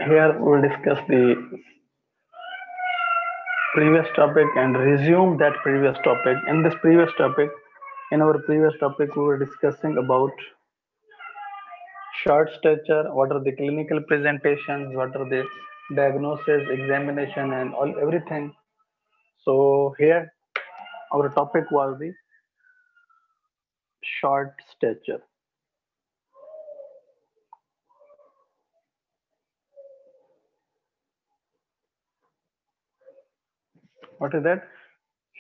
Here we'll discuss the previous topic and resume that previous topic. In our previous topic, we were discussing about short stature, what are the clinical presentations, what are the diagnosis, examination, and all everything. So here our topic was the short stature. What is that?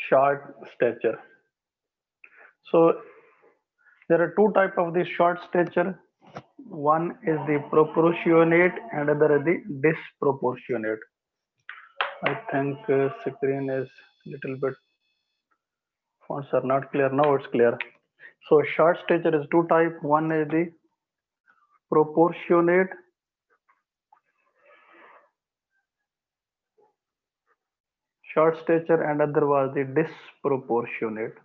Short stature. So there are two type of the short stature. One is the proportionate and other is the disproportionate. I think screen is little bit fonts are not clear. Now it's clear. So short stature is two type. One is the proportionate short stature and other was the disproportionate.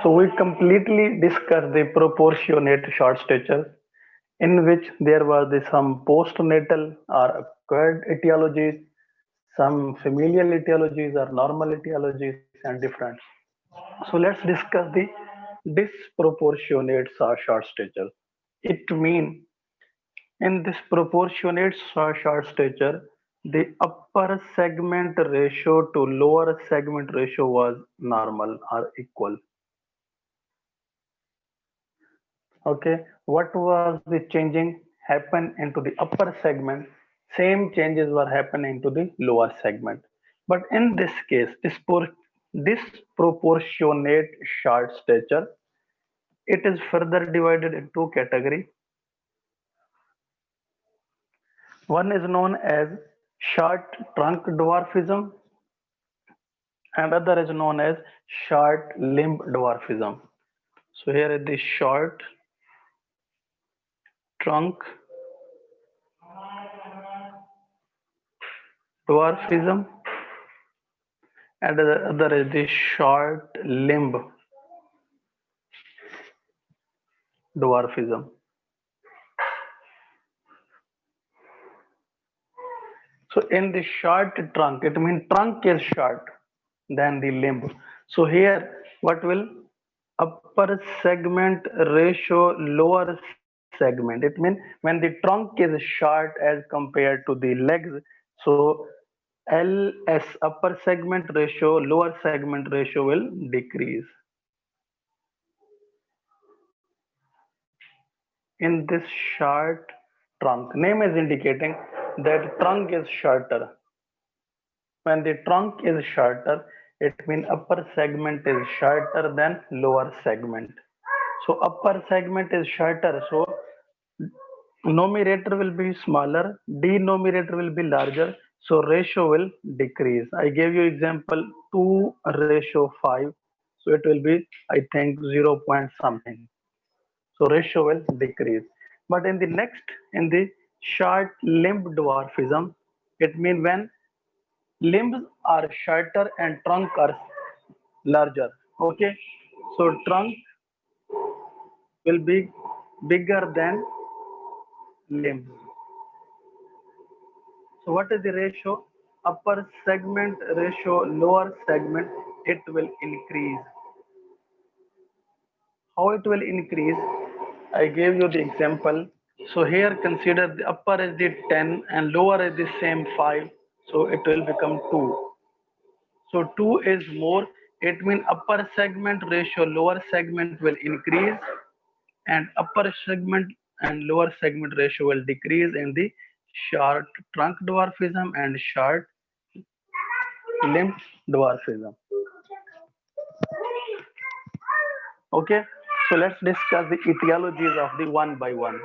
So we completely discussed the proportionate short stature, in which there was the some postnatal or acquired etiologies, some familial etiologies or normal etiologies and different. So let's discuss the disproportionate short stature. It means in this proportionate short stature, the upper segment ratio to lower segment ratio was normal or equal. Okay, what was the changing happen into the upper segment? Same changes were happening to the lower segment. But in this case, disproportionate short stature, it is further divided into category. One is known as short trunk dwarfism and other is known as short limb dwarfism. So here is the short trunk dwarfism and the other is the short limb dwarfism. So in the short trunk, it means trunk is short than the limb. So here what will upper segment ratio lower segment. It means when the trunk is short as compared to the legs. So LS upper segment ratio, lower segment ratio will decrease. In this short trunk, name is indicating that trunk is shorter. When the trunk is shorter, it means upper segment is shorter than lower segment. So upper segment is shorter, so numerator will be smaller, denominator will be larger, so ratio will decrease. I gave you example 2 ratio 5, so it will be I think 0 point something. So ratio will decrease. But in the next, in the short limb dwarfism, it means when limbs are shorter and trunk are larger. Okay, so trunk will be bigger than limbs. So what is the ratio? Upper segment ratio, lower segment, it will increase. How it will increase? I gave you the example. So here consider the upper is the 10 and lower is the same 5. So it will become 2. So 2 is more. It means upper segment ratio, lower segment will increase and upper segment and lower segment ratio will decrease in the short trunk dwarfism and short limb dwarfism. Okay, so let's discuss the etiologies of the one by one.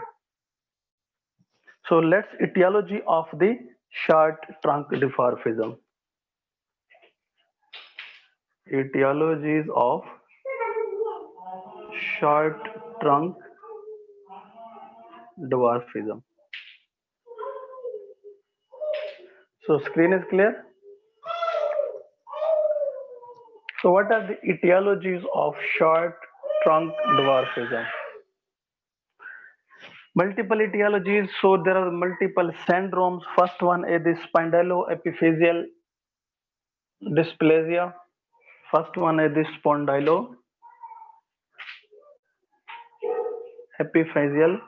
So let's etiology of the short trunk dwarfism. Etiologies of short trunk dwarfism. So screen is clear. So what are the etiologies of short trunk dwarfism? Multiple etiologies. So there are multiple syndromes. First one is the spondyloepiphyseal dysplasia. First one is the spondyloepiphyseal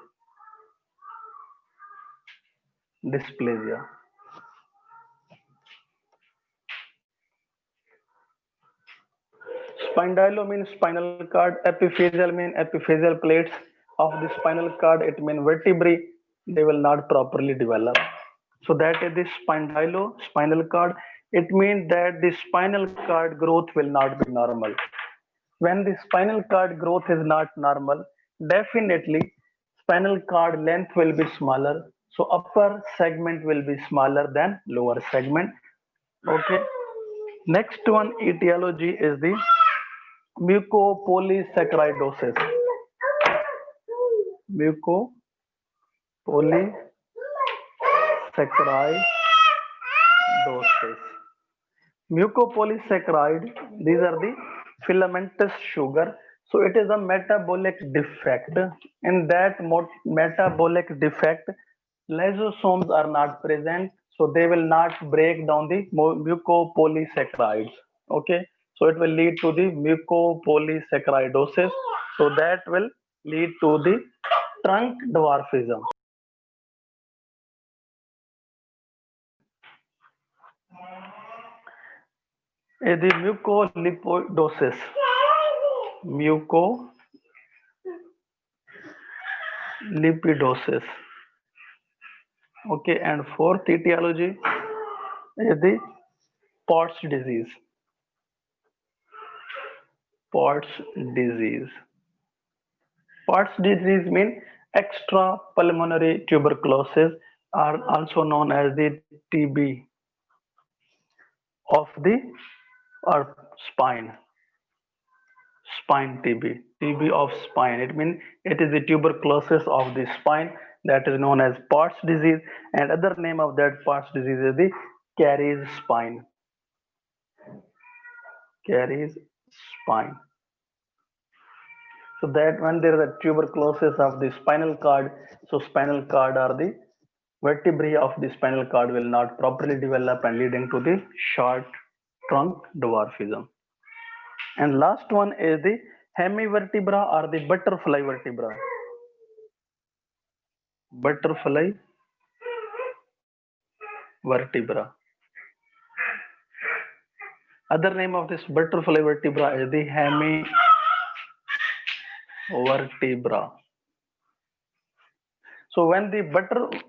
dysplasia. Spondylo means spinal cord, epiphyseal means epiphyseal plates of the spinal cord. It means vertebrae, they will not properly develop. So that is the spinal cord. It means that the spinal cord growth will not be normal. When the spinal cord growth is not normal, definitely spinal cord length will be smaller. So upper segment will be smaller than lower segment. Okay. Next one etiology is the mucopolysaccharidosis. Mucopolysaccharidosis. Mucopolysaccharide, these are the filamentous sugar. So it is a metabolic defect. In that metabolic defect, lysosomes are not present, so they will not break down the mucopolysaccharides. Okay, so it will lead to the mucopolysaccharidosis. So that will lead to the trunk dwarfism. The mucolipidosis. Mucolipidosis. Okay, and fourth etiology is the Pott's disease. Pott's disease. Pott's disease means extrapulmonary tuberculosis, are also known as the TB of the or spine. Spine TB. TB of spine. It means it is the tuberculosis of the spine, that is known as Pott's disease, and other name of that Pott's disease is the Caries spine. Caries spine. So that when there is a tuberculosis of the spinal cord, so spinal cord or the vertebrae of the spinal cord will not properly develop and leading to the short trunk dwarfism. And last one is the hemivertebra or the butterfly vertebra. Butterfly vertebra. Other name of this butterfly vertebra is the hemivertebra. So when the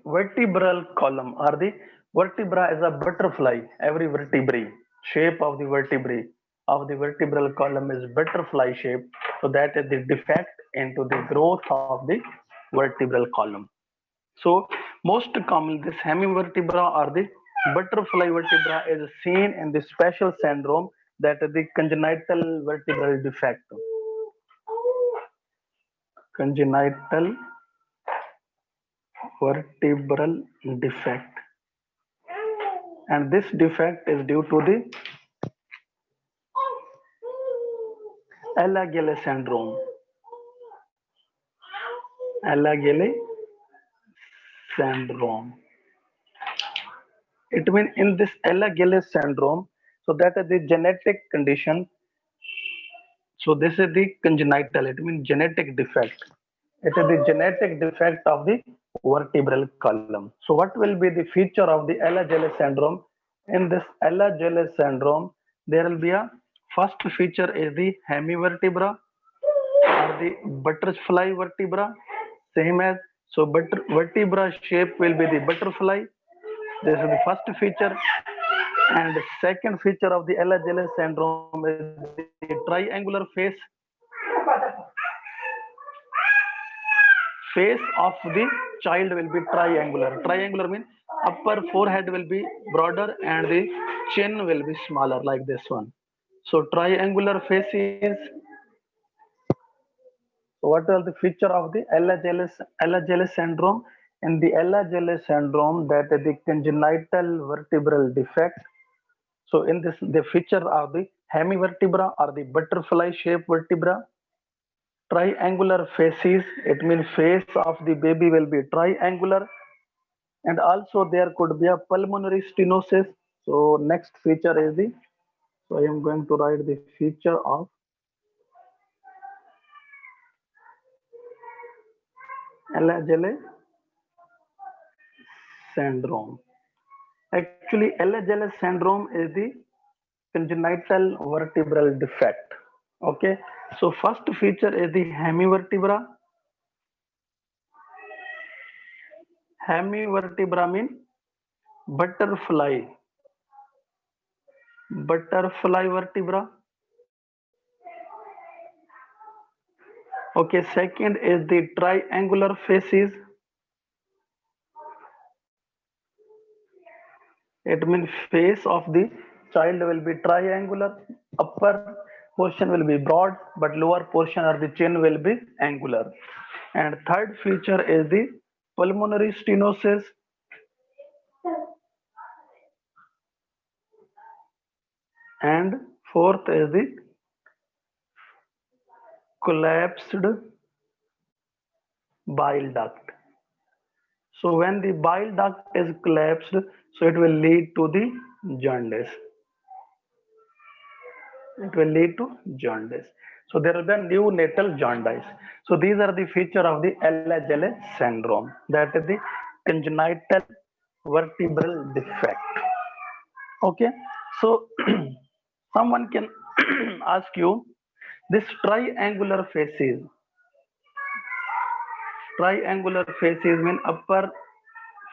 vertebral column or the vertebra is a butterfly, every vertebrae, shape of the vertebrae of the vertebral column is butterfly shape. So that is the defect into the growth of the vertebral column. So most commonly this hemivertebra or the butterfly vertebra is seen in the special syndrome, that is the congenital vertebral defect. Congenital vertebral defect, and this defect is due to the Ehlers-Danlos syndrome. Ehlers-Danlos syndrome. It means in this Ehlers-Danlos syndrome, so that is the genetic condition. So this is the congenital. It means genetic defect. It is the genetic defect of the vertebral column. So what will be the feature of the Ehlers-Danlos syndrome? In this Ehlers-Danlos syndrome, there will be a first feature is the hemivertebra or the butterfly vertebra, same as so vertebra shape will be the butterfly. This is the first feature, and the second feature of the Ehlers-Danlos syndrome is the triangular face. Face of the child will be triangular. Triangular means upper forehead will be broader and the chin will be smaller like this one. So triangular face is what are the feature of the Ehlers-Danlos syndrome? In the Ehlers-Danlos syndrome, that is the congenital vertebral defect. So in this, the feature of the hemivertebra or the butterfly shaped vertebra. triangular faces, it means face of the baby will be triangular, and also there could be a pulmonary stenosis. So next feature is the, so I am going to write the feature of Ehlers-Danlos syndrome. Actually, Ehlers-Danlos syndrome is the congenital vertebral defect. Okay, so first feature is the hemivertebra. Hemivertebra mean butterfly, butterfly vertebra. Okay, second is the triangular facies. It means face of the child will be triangular. Upper portion will be broad, but lower portion or the chin will be angular. And third feature is the pulmonary stenosis. And fourth is the collapsed bile duct. So when the bile duct is collapsed, so it will lead to the jaundice. It will lead to jaundice. So there will be a neonatal jaundice. So these are the feature of the Ehlers-Danlos syndrome. That is the congenital vertebral defect. Okay. So someone can ask you this triangular faces mean upper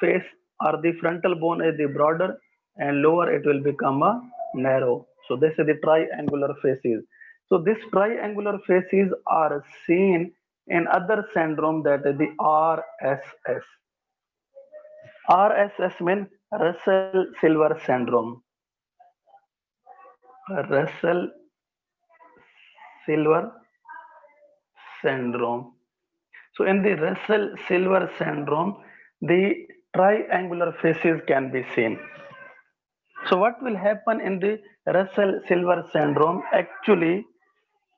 face or the frontal bone is the broader and lower it will become a narrow. So this is the triangular faces. So this triangular faces are seen in other syndrome, that is the RSS. RSS means Russell Silver syndrome. Russell Silver syndrome. So in the Russell Silver syndrome, the triangular faces can be seen. So what will happen in the Russell Silver syndrome? Actually,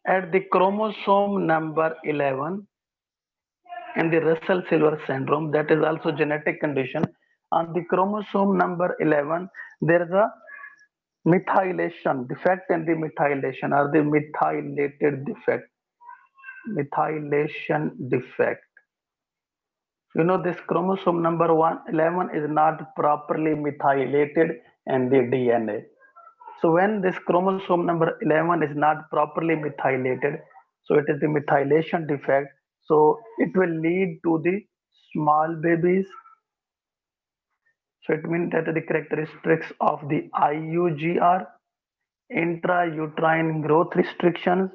at the chromosome number 11 in the Russell Silver syndrome, that is also genetic condition. On the chromosome number 11, there is a methylation defect in the methylation or the methylated defect. Methylation defect. You know this chromosome number 11 is not properly methylated in the DNA. So when this chromosome number 11 is not properly methylated, so it is the methylation defect. So it will lead to the small babies. So it means that the characteristics of the IUGR, intrauterine growth restrictions,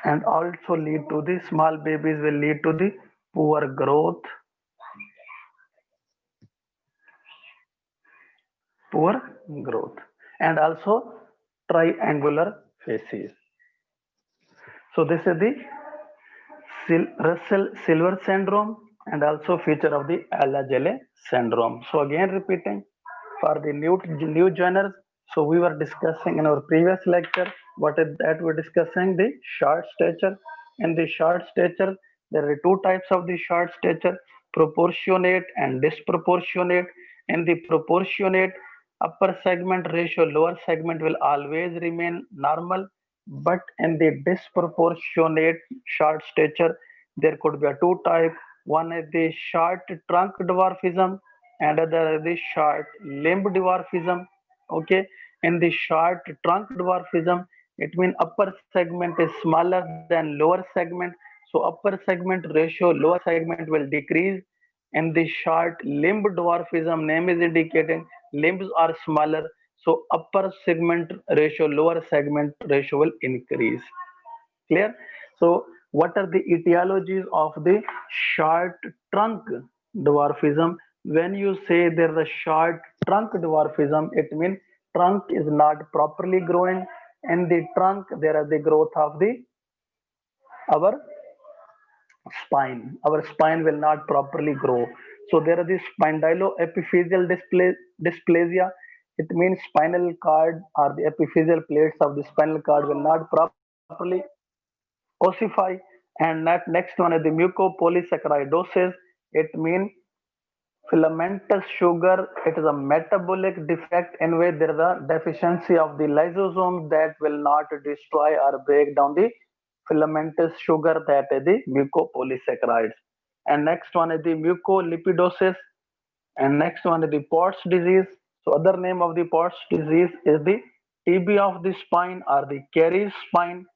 and also lead to the small babies will lead to the poor growth, poor growth, and also triangular faces. So this is the Russell Silver syndrome and also feature of the Ehlers-Danlos syndrome. So again repeating for the new joiners. So we were discussing in our previous lecture, what is that we're discussing the short stature. In the short stature, there are two types of the short stature, proportionate and disproportionate. In the proportionate, upper segment ratio, lower segment will always remain normal, but in the disproportionate short stature, there could be a two type. One is the short trunk dwarfism and other is the short limb dwarfism. Okay, in the short trunk dwarfism, it means upper segment is smaller than lower segment. So upper segment ratio, lower segment will decrease. In the short limb dwarfism, name is indicating limbs are smaller, so upper segment ratio, lower segment ratio will increase. Clear? So what are the etiologies of the short trunk dwarfism? When you say there is a short trunk dwarfism, it means trunk is not properly growing. In the trunk there is the growth of the our spine. Our spine will not properly grow. So there is this spondyloepiphyseal dysplasia. It means spinal cord or the epiphyseal plates of the spinal cord will not properly ossify. And that next one is the mucopolysaccharidosis. It means filamentous sugar. It is a metabolic defect in which there is a deficiency of the lysosome that will not destroy or break down the filamentous sugar, that is the mucopolysaccharides. And next one is the mucolipidosis. And next one is the Pott's disease. So other name of the Pott's disease is the TB of the spine or the caries spine.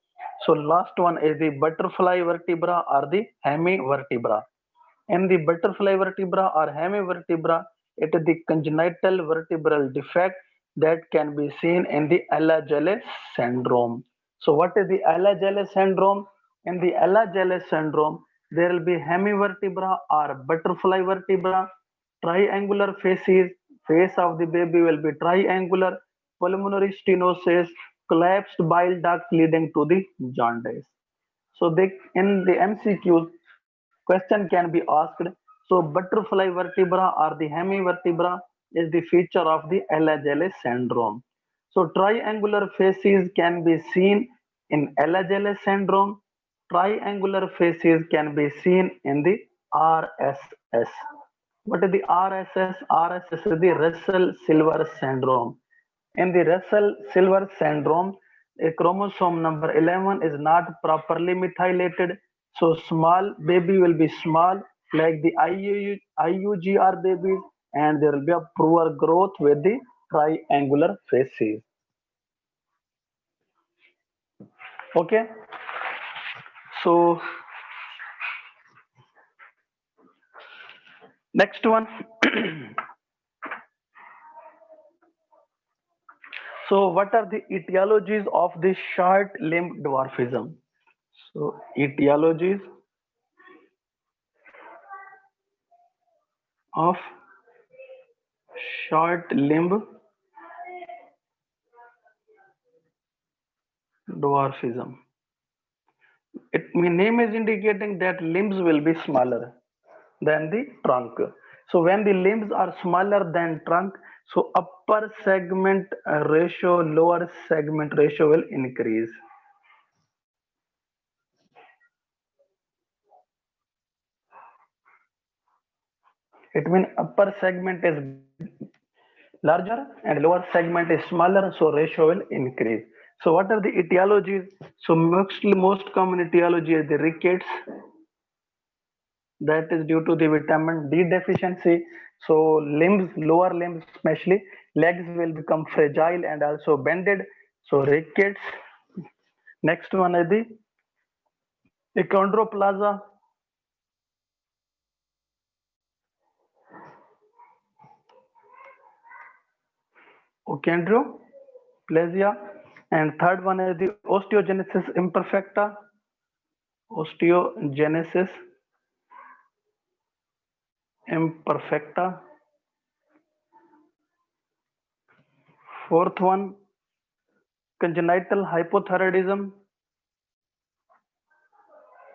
So last one is the butterfly vertebra or the hemivertebra. In the butterfly vertebra or hemivertebra, it is the congenital vertebral defect that can be seen in the Ehlers-Danlos syndrome. So what is the Ehlers-Danlos syndrome? In the Ehlers-Danlos syndrome, there will be hemivertebra or butterfly vertebra, triangular faces, face of the baby will be triangular, pulmonary stenosis, collapsed bile duct leading to the jaundice. So they in the MCQs question can be asked. So butterfly vertebra or the hemivertebra is the feature of the Ehlers-Danlos syndrome. So triangular faces can be seen in Ehlers-Danlos syndrome. Triangular faces can be seen in the RSS. What is the RSS? RSS is the Russell-Silver syndrome. In the Russell-Silver syndrome, a chromosome number 11 is not properly methylated, so small baby will be small like the IUGR babies, and there will be a poor growth with the triangular faces. Okay, so next one. So what are the etiologies of the short limb dwarfism? So etiologies of short limb dwarfism. It name is indicating that limbs will be smaller than the trunk. So when the limbs are smaller than trunk, so upper segment ratio, lower segment ratio will increase. It means upper segment is larger and lower segment is smaller, so ratio will increase. So what are the etiologies? So most common etiology is the rickets, that is due to the vitamin D deficiency. So limbs, lower limbs especially, legs will become fragile and also bended. So rickets. Next one is the achondroplasia. Achondroplasia. And third one is the osteogenesis imperfecta. Osteogenesis imperfecta. Fourth one, congenital hypothyroidism.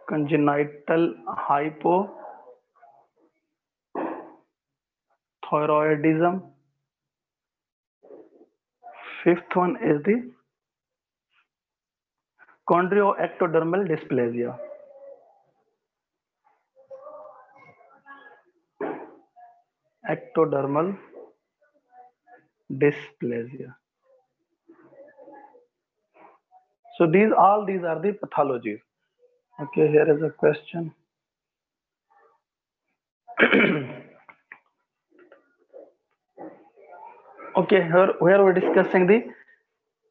Congenital hypothyroidism. Fifth one is the chondroectodermal dysplasia. Ectodermal dysplasia. So these are the pathologies. Okay, here is a question. Okay, here we're discussing the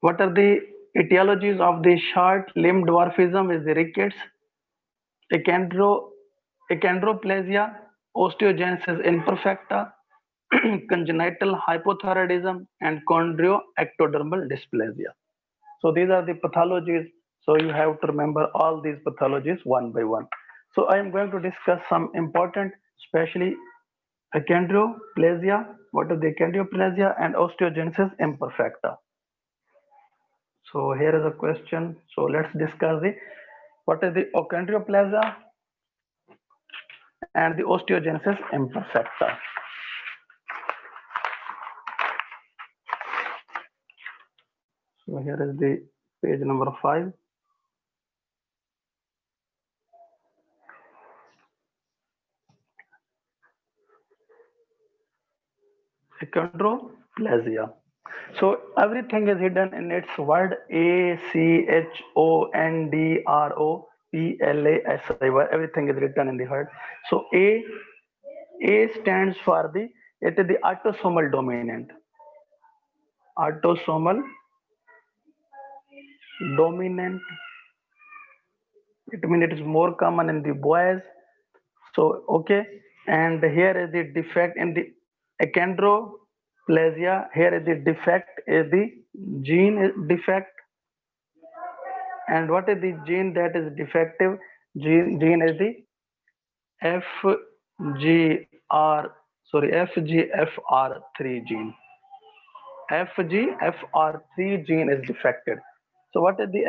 what are the etiologies of the short limb dwarfism is the rickets, achondro, achondroplasia, osteogenesis imperfecta, congenital hypothyroidism, and chondroectodermal dysplasia. So these are the pathologies. So you have to remember all these pathologies one by one. So I am going to discuss some important, especially achondroplasia, what is the achondroplasia, and osteogenesis imperfecta. So here is a question. So let's discuss the what is the achondroplasia and the osteogenesis imperfecta. So here is the page number 5. achondroplasia. So everything is hidden in its word Achondroplasia. Everything is written in the word. So A stands for it is the autosomal dominant. Autosomal dominant. It means it is more common in the boys. So okay, and here is the defect in the achondroplasia. Here is the defect is the gene defect. And what is the gene that is defective? Gene is the FGR, FGFR3 gene. FGFR3 gene is defected. So what is the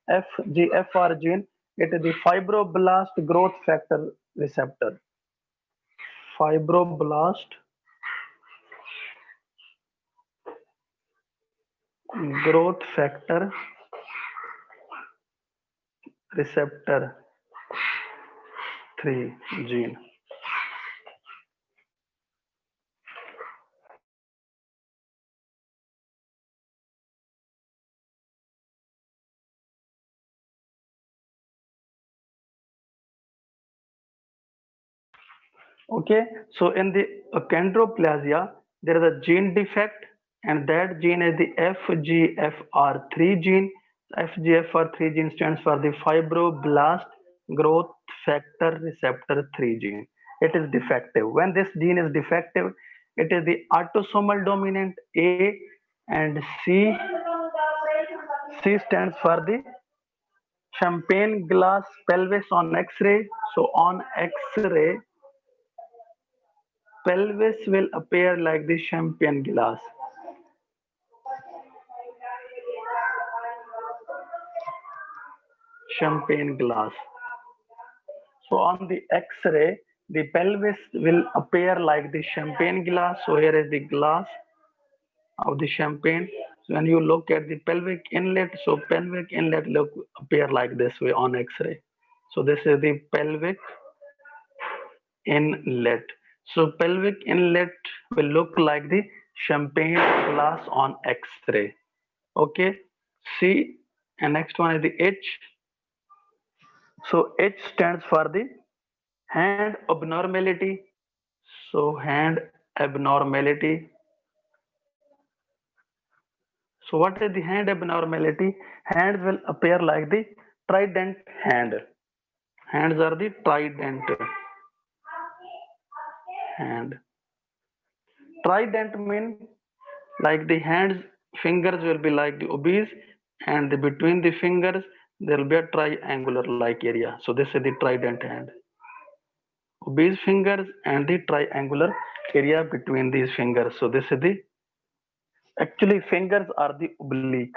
FGFR gene? It is the fibroblast growth factor receptor. Fibroblast growth factor receptor 3 gene. Okay, so in the achondroplasia, there is a gene defect, and that gene is the FGFR3 gene. FGFR3 gene stands for the fibroblast growth factor receptor 3 gene. It is defective. When this gene is defective, it is the autosomal dominant A, and C stands for the champagne glass pelvis on X-ray. So on X-ray, pelvis will appear like the champagne glass. Champagne glass. So on the X-ray, the pelvis will appear like the champagne glass. So here is the glass of the champagne. So when you look at the pelvic inlet, so pelvic inlet look appear like this way on X-ray. So this is the pelvic inlet. So pelvic inlet will look like the champagne glass on X-ray. Okay, C, and next one is the H. So H stands for the hand abnormality. So hand abnormality. So what is the hand abnormality? Hands will appear like the trident hand. Hands are the trident hand. Trident mean like the hands fingers will be like the obese, and between the fingers there will be a triangular like area. So this is the trident hand. Obese fingers and the triangular area between these fingers. So this is the actually fingers are the oblique.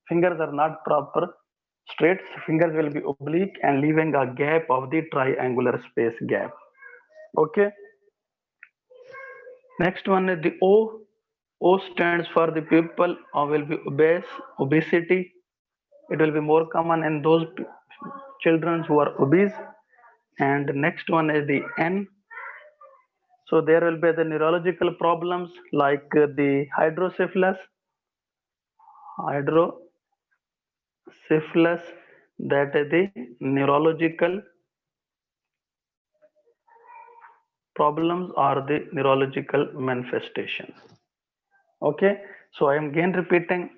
Fingers are not proper straight. Fingers will be oblique and leaving a gap of the triangular space gap. Okay. Next one is the O. O stands for the people who will be obese, obesity. It will be more common in those children who are obese. And next one is the N. So there will be the neurological problems like the hydrocephalus, hydrocephalus, that is the neurological problems or the neurological manifestations. Okay, so I am again repeating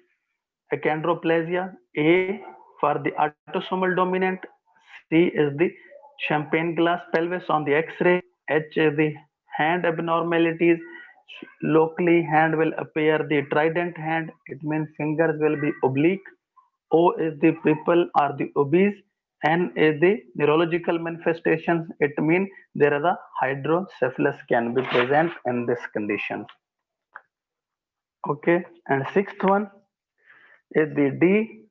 achondroplasia. A for the autosomal dominant, C is the champagne glass pelvis on the X-ray, H is the hand abnormalities. Locally, hand will appear the trident hand. It means fingers will be oblique. O is the people are the obese. N is the neurological manifestations. It means there is a hydrocephalus can be present in this condition. Okay, and sixth one is the D.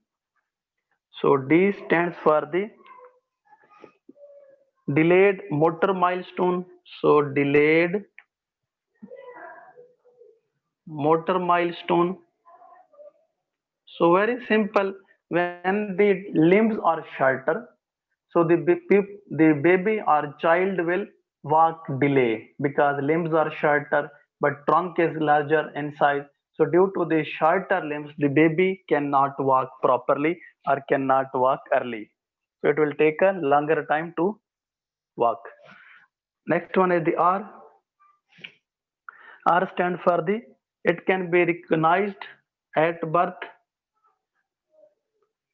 So D stands for the delayed motor milestone. So delayed motor milestone. So very simple. When the limbs are shorter, so the baby or child will walk delay because limbs are shorter. but trunk is larger in size. So due to the shorter limbs, the baby cannot walk properly or cannot walk early. So it will take a longer time to walk. Next one is the R. R stands for the, it can be recognized at birth,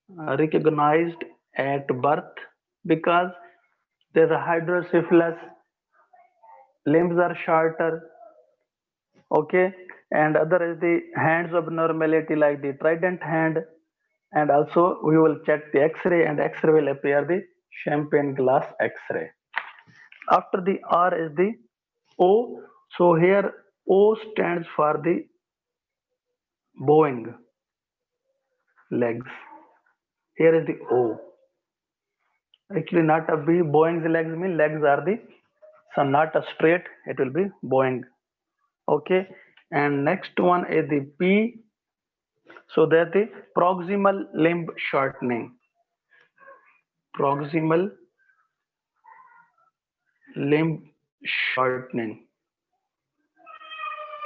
recognized at birth because there's a hydrocephalus, limbs are shorter, okay, and other is the hands abnormality like the trident hand, and also we will check the X-ray and X-ray will appear the champagne glass X-ray. After the R is the O, so here O stands for the bowing legs. Here is the O. Actually not a B, bowing legs mean legs are the, so not a straight, it will be bowing. Okay, and next one is the P, so that the proximal limb shortening. Proximal limb shortening.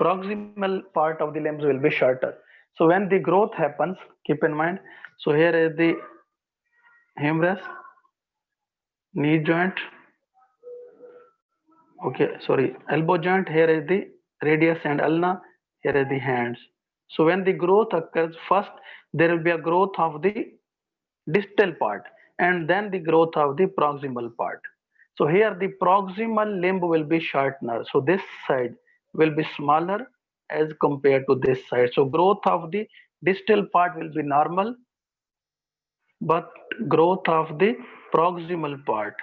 Proximal part of the limbs will be shorter. So when the growth happens, keep in mind. So here is the humerus, knee joint. Okay, sorry, elbow joint. Here is the radius and ulna. Here is the hands. So when the growth occurs, first there will be a growth of the distal part and then the growth of the proximal part. So here the proximal limb will be shorter. So this side will be smaller as compared to this side. So growth of the distal part will be normal, but growth of the proximal part,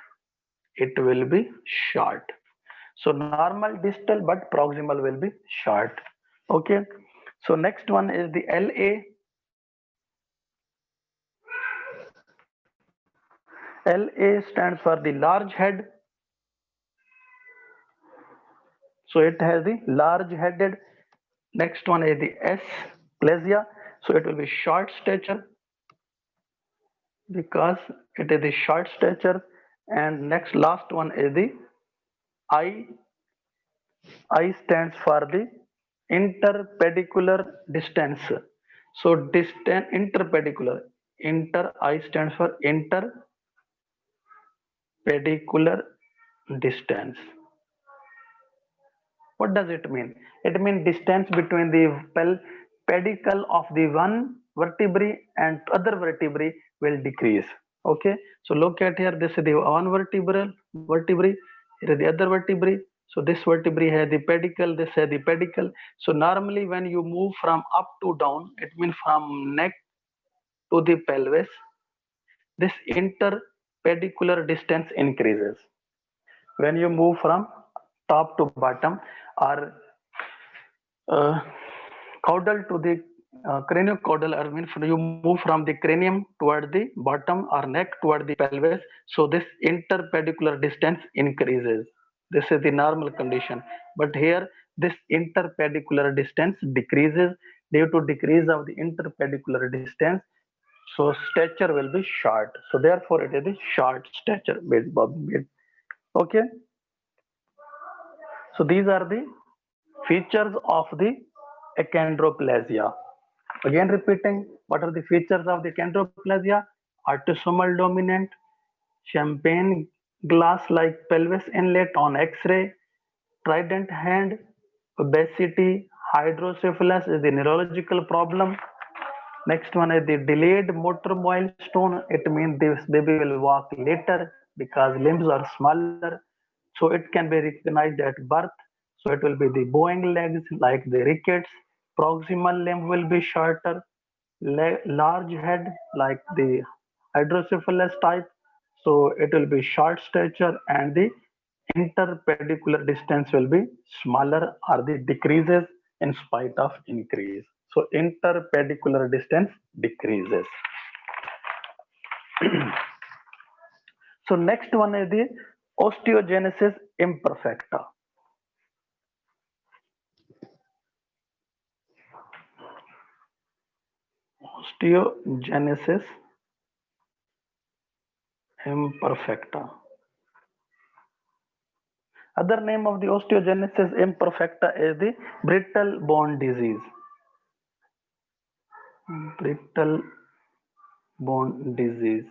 it will be short. So normal distal but proximal will be short. Okay. So next one is the LA. LA stands for the large head. So it has the large headed. Next one is the S, plasia. So it will be short stature because it is the short stature. And next last one is the I. I stands for the interpedicular distance. So distance interpedicular. Inter I stands for interpedicular distance. What does it mean? It means distance between the pedicle of the one vertebrae and other vertebrae will decrease. Okay, so look at here. This is the one vertebrae. Here is the other vertebrae. So this vertebrae has the pedicle. This has the pedicle. So normally when you move from up to down, it means from neck to the pelvis. This interpedicular distance increases. When you move from top to bottom or uh, caudal to the craniocaudal, or means you move from the cranium toward the bottom or neck toward the pelvis. So this interpedicular distance increases. This is the normal condition. But here this interpedicular distance decreases due to decrease of the interpedicular distance. So stature will be short. So therefore it is the short stature. Okay. So these are the features of the achondroplasia. Again repeating, what are the features of the achondroplasia? Autosomal dominant, champagne glass-like pelvis inlet on X-ray, trident hand, obesity, hydrocephalus is the neurological problem. Next one is the delayed motor milestone. It means this baby will walk later because limbs are smaller. So it can be recognized at birth. So it will be the bowing legs like the rickets. Proximal limb will be shorter. Large head like the hydrocephalus type. So it will be short stature and the interpedicular distance will be smaller or the decreases in spite of increase. So interpedicular distance decreases. So next one is the osteogenesis imperfecta. Osteogenesis imperfecta. Other name of the osteogenesis imperfecta is the brittle bone disease. Brittle bone disease.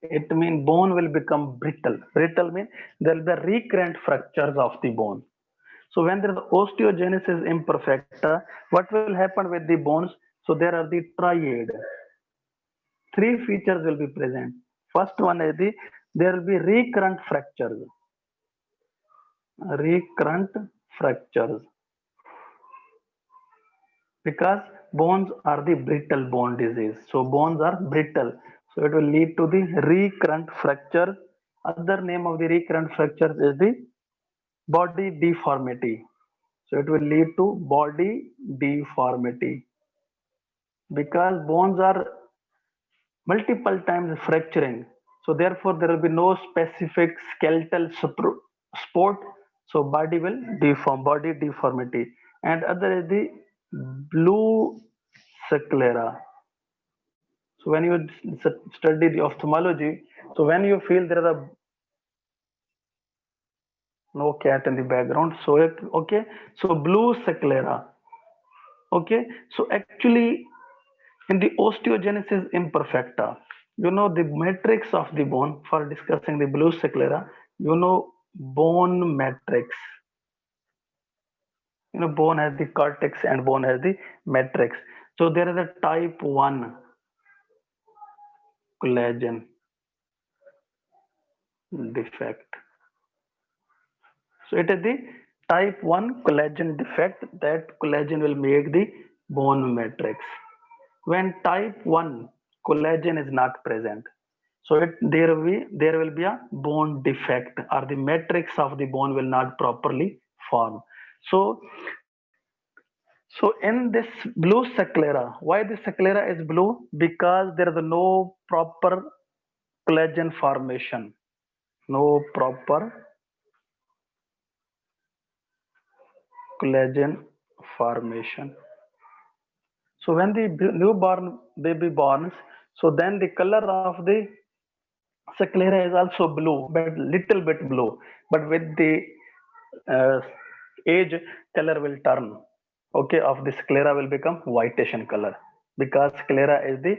It means bone will become brittle. Brittle means there will be recurrent fractures of the bone. So when there is osteogenesis imperfecta, what will happen with the bones? So there are the triad. Three features will be present. First one is there will be recurrent fractures. Recurrent fractures. Because bones are the brittle bone disease. So bones are brittle. So it will lead to the recurrent fracture. Other name of the recurrent fracture is the body deformity. So it will lead to body deformity because bones are multiple times fracturing. So therefore there will be no specific skeletal support. So body will deform, body deformity. And other is the blue sclera. So when you study the ophthalmology, so when you feel there is a no cat in the background, so okay, so blue sclera. Okay, so actually in the osteogenesis imperfecta, you know the matrix of the bone for discussing the blue sclera, you know bone matrix. You know bone has the cortex and bone has the matrix. So there is a type 1 collagen defect. So it is the type 1 collagen defect that collagen will make the bone matrix. When type 1 collagen is not present, so there will be a bone defect or the matrix of the bone will not properly form. So in this blue sclera, why the sclera is blue? Because there is no proper collagen formation. No proper collagen formation. So when the newborn baby borns, so then the color of the sclera is also blue, but little bit blue. But with the uh, age, color will turn. Okay, of the sclera will become whitish in color because sclera is the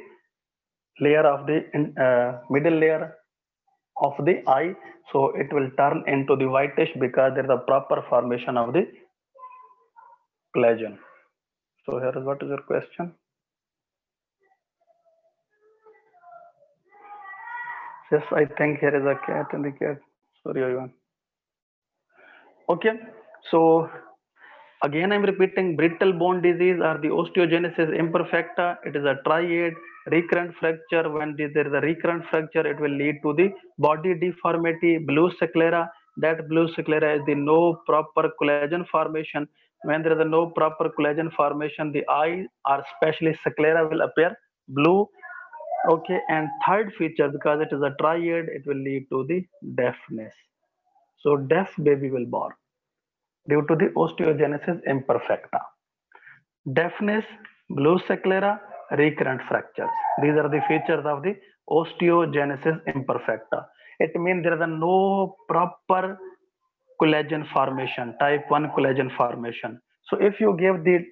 layer of the middle layer of the eye. So it will turn into the whitish because there is a proper formation of the collagen. So here is what is your question? Yes, I think here is a cat in the cat. Sorry, everyone. Okay, so again I'm repeating brittle bone disease or the osteogenesis imperfecta. It is a triad recurrent fracture. When there is a recurrent fracture, it will lead to the body deformity, blue sclera. That blue sclera is the no proper collagen formation. When there is a no proper collagen formation, the eye or especially sclera will appear blue. Okay, and third feature, because it is a triad, it will lead to the deafness. So deaf baby will born due to the osteogenesis imperfecta. Deafness, blue sclera, recurrent fractures. These are the features of the osteogenesis imperfecta. It means there is a no proper collagen formation, type 1 collagen formation. So if you give the,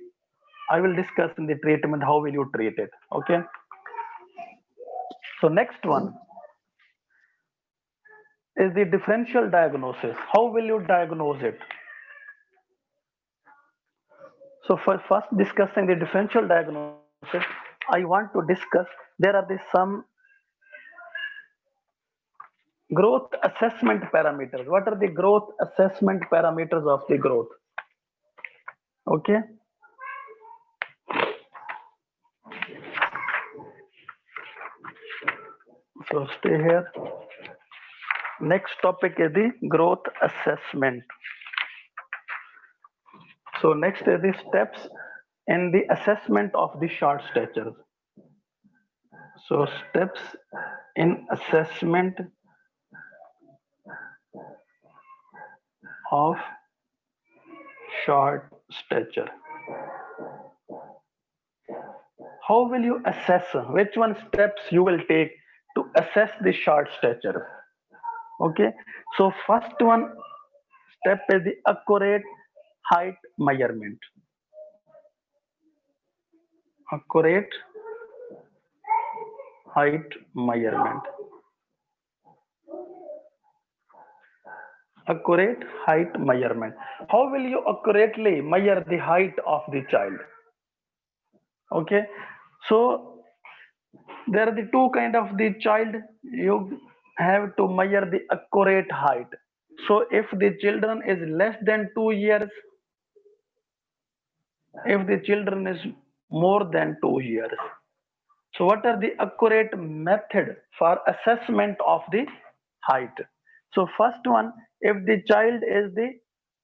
I will discuss in the treatment, how will you treat it? Okay. So next one is the differential diagnosis. How will you diagnose it? So for first discussing the differential diagnosis, I want to discuss there are some growth assessment parameters. What are the growth assessment parameters of the growth? Okay. So stay here. Next topic is the growth assessment. So next is the steps in the assessment of the short statures. So steps in assessment of short stature. How will you assess? Which one steps you will take to assess the short stature? Okay. So first one step is the accurate height measurement. Accurate height measurement. Accurate height measurement. How will you accurately measure the height of the child? Okay, so there are the two kind of the child. You have to measure the accurate height. So if the children is less than 2 years, if the children is more than 2 years, so what are the accurate method for assessment of the height? So first one, if the child is the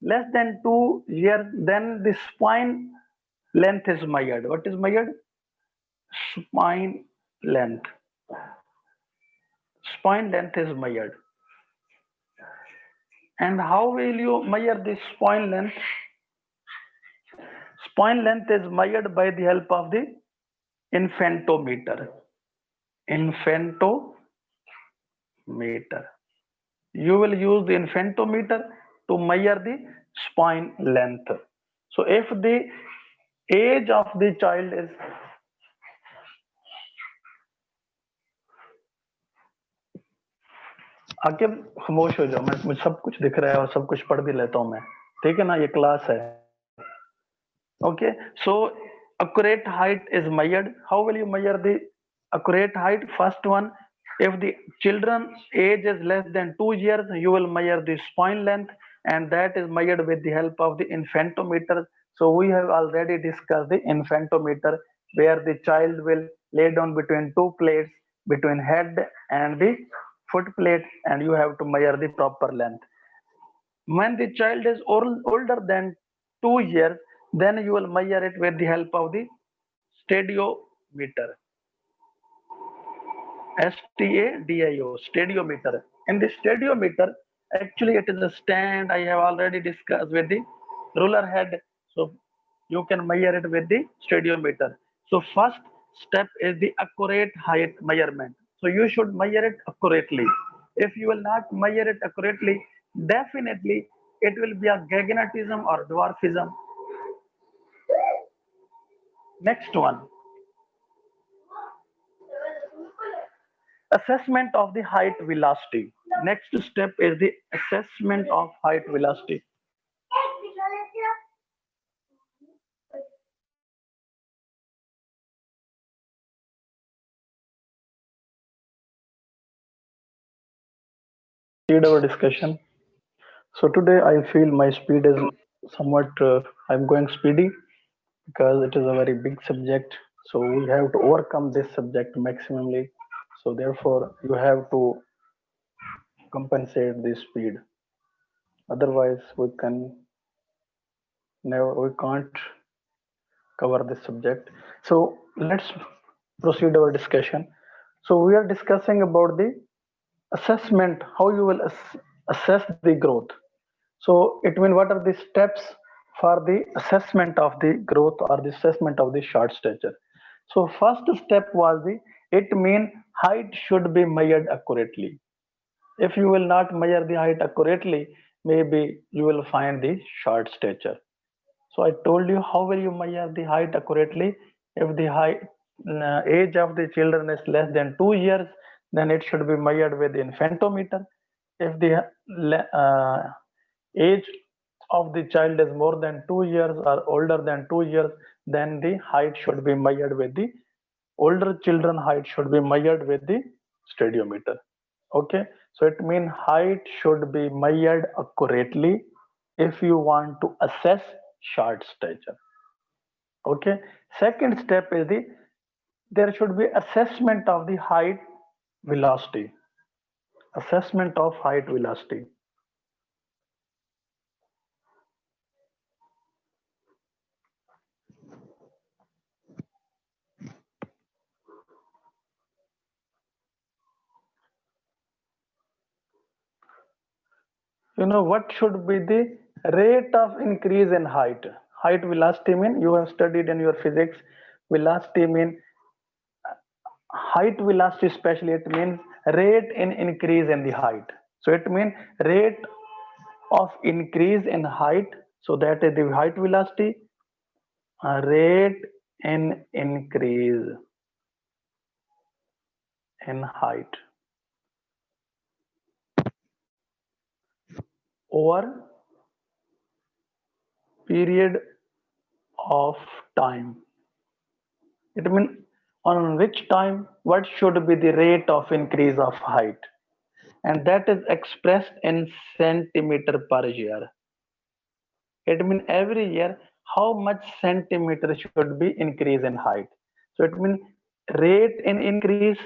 less than 2 years, then the spine length is measured. What is measured? Spine length. Spine length is measured. And how will you measure the spine length? Spine length is measured by the help of the infantometer. Infantometer. You will use the infantometer to measure the spine length. So if the age of the child is आके खामोश हो जाओ, मैं मुझे सब कुछ दिख रहा है और सब कुछ पढ़ भी लेता हूँ मैं, ठीक है ना, ये क्लास है. Okay, so accurate height is measured. How will you measure the accurate height? First one, if the children age is less than 2 years, you will measure the spine length, and that is measured with the help of the infantometer. So we have already discussed the infantometer, where the child will lay down between two plates, between head and the foot plate, and you have to measure the proper length. When the child is older than 2 years, then you will measure it with the help of the stadiometer. STADIO, stadiometer. In the stadiometer, actually it is a stand I have already discussed with the ruler head. So you can measure it with the stadiometer. So first step is the accurate height measurement. So you should measure it accurately. If you will not measure it accurately, definitely it will be a gigantism or dwarfism. Next one, assessment of the height velocity. Next step is the assessment of height velocity. Proceed our discussion. So today I feel my speed is somewhat, I'm going speedy because it is a very big subject. So we have to overcome this subject maximally. So therefore you have to compensate the speed. Otherwise we can't cover this subject. So let's proceed our discussion. So we are discussing about the assessment, how you will assess the growth. So it means what are the steps for the assessment of the growth or the assessment of the short stature. So first step was the, it mean height should be measured accurately. If you will not measure the height accurately, maybe you will find the short stature. So I told you how will you measure the height accurately. If the height age of the children is less than 2 years, then it should be measured with the infantometer. If the age of the child is more than 2 years or older than 2 years, then the height should be measured with the older children height should be measured with the stadiometer. Okay, so it means height should be measured accurately if you want to assess short stature. Okay, second step is the, there should be assessment of the height velocity. Assessment of height velocity. You know what should be the rate of increase in height? Height velocity mean, you have studied in your physics, velocity mean height velocity, especially it means rate in increase in the height. So it means rate of increase in height, so that is the height velocity, rate in increase in height over period of time. It means on which time what should be the rate of increase of height, and that is expressed in centimeter per year. It means every year how much centimeter should be increase in height. So it means rate in increase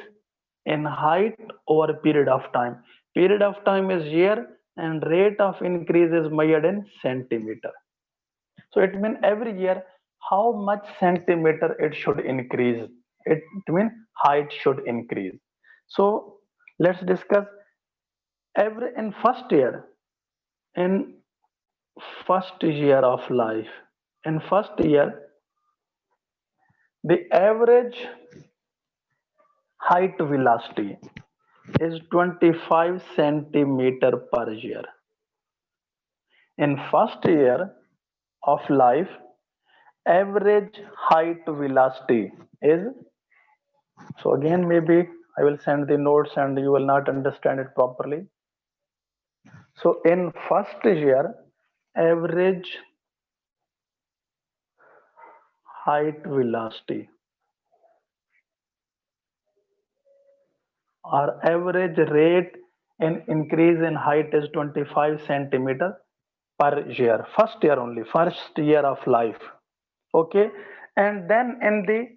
in height over a period of time. Period of time is year and rate of increase is measured in centimeter. So it means every year how much centimeter it should increase. It means height should increase. So let's discuss every in first year. In first year of life, in first year, the average height velocity is 25 centimeter per year. In first year of life, average height velocity is, so again maybe I will send the notes and you will not understand it properly. So in first year, average height velocity or average rate in increase in height is 25 centimeter per year. First year only, first year of life. Okay, and then in the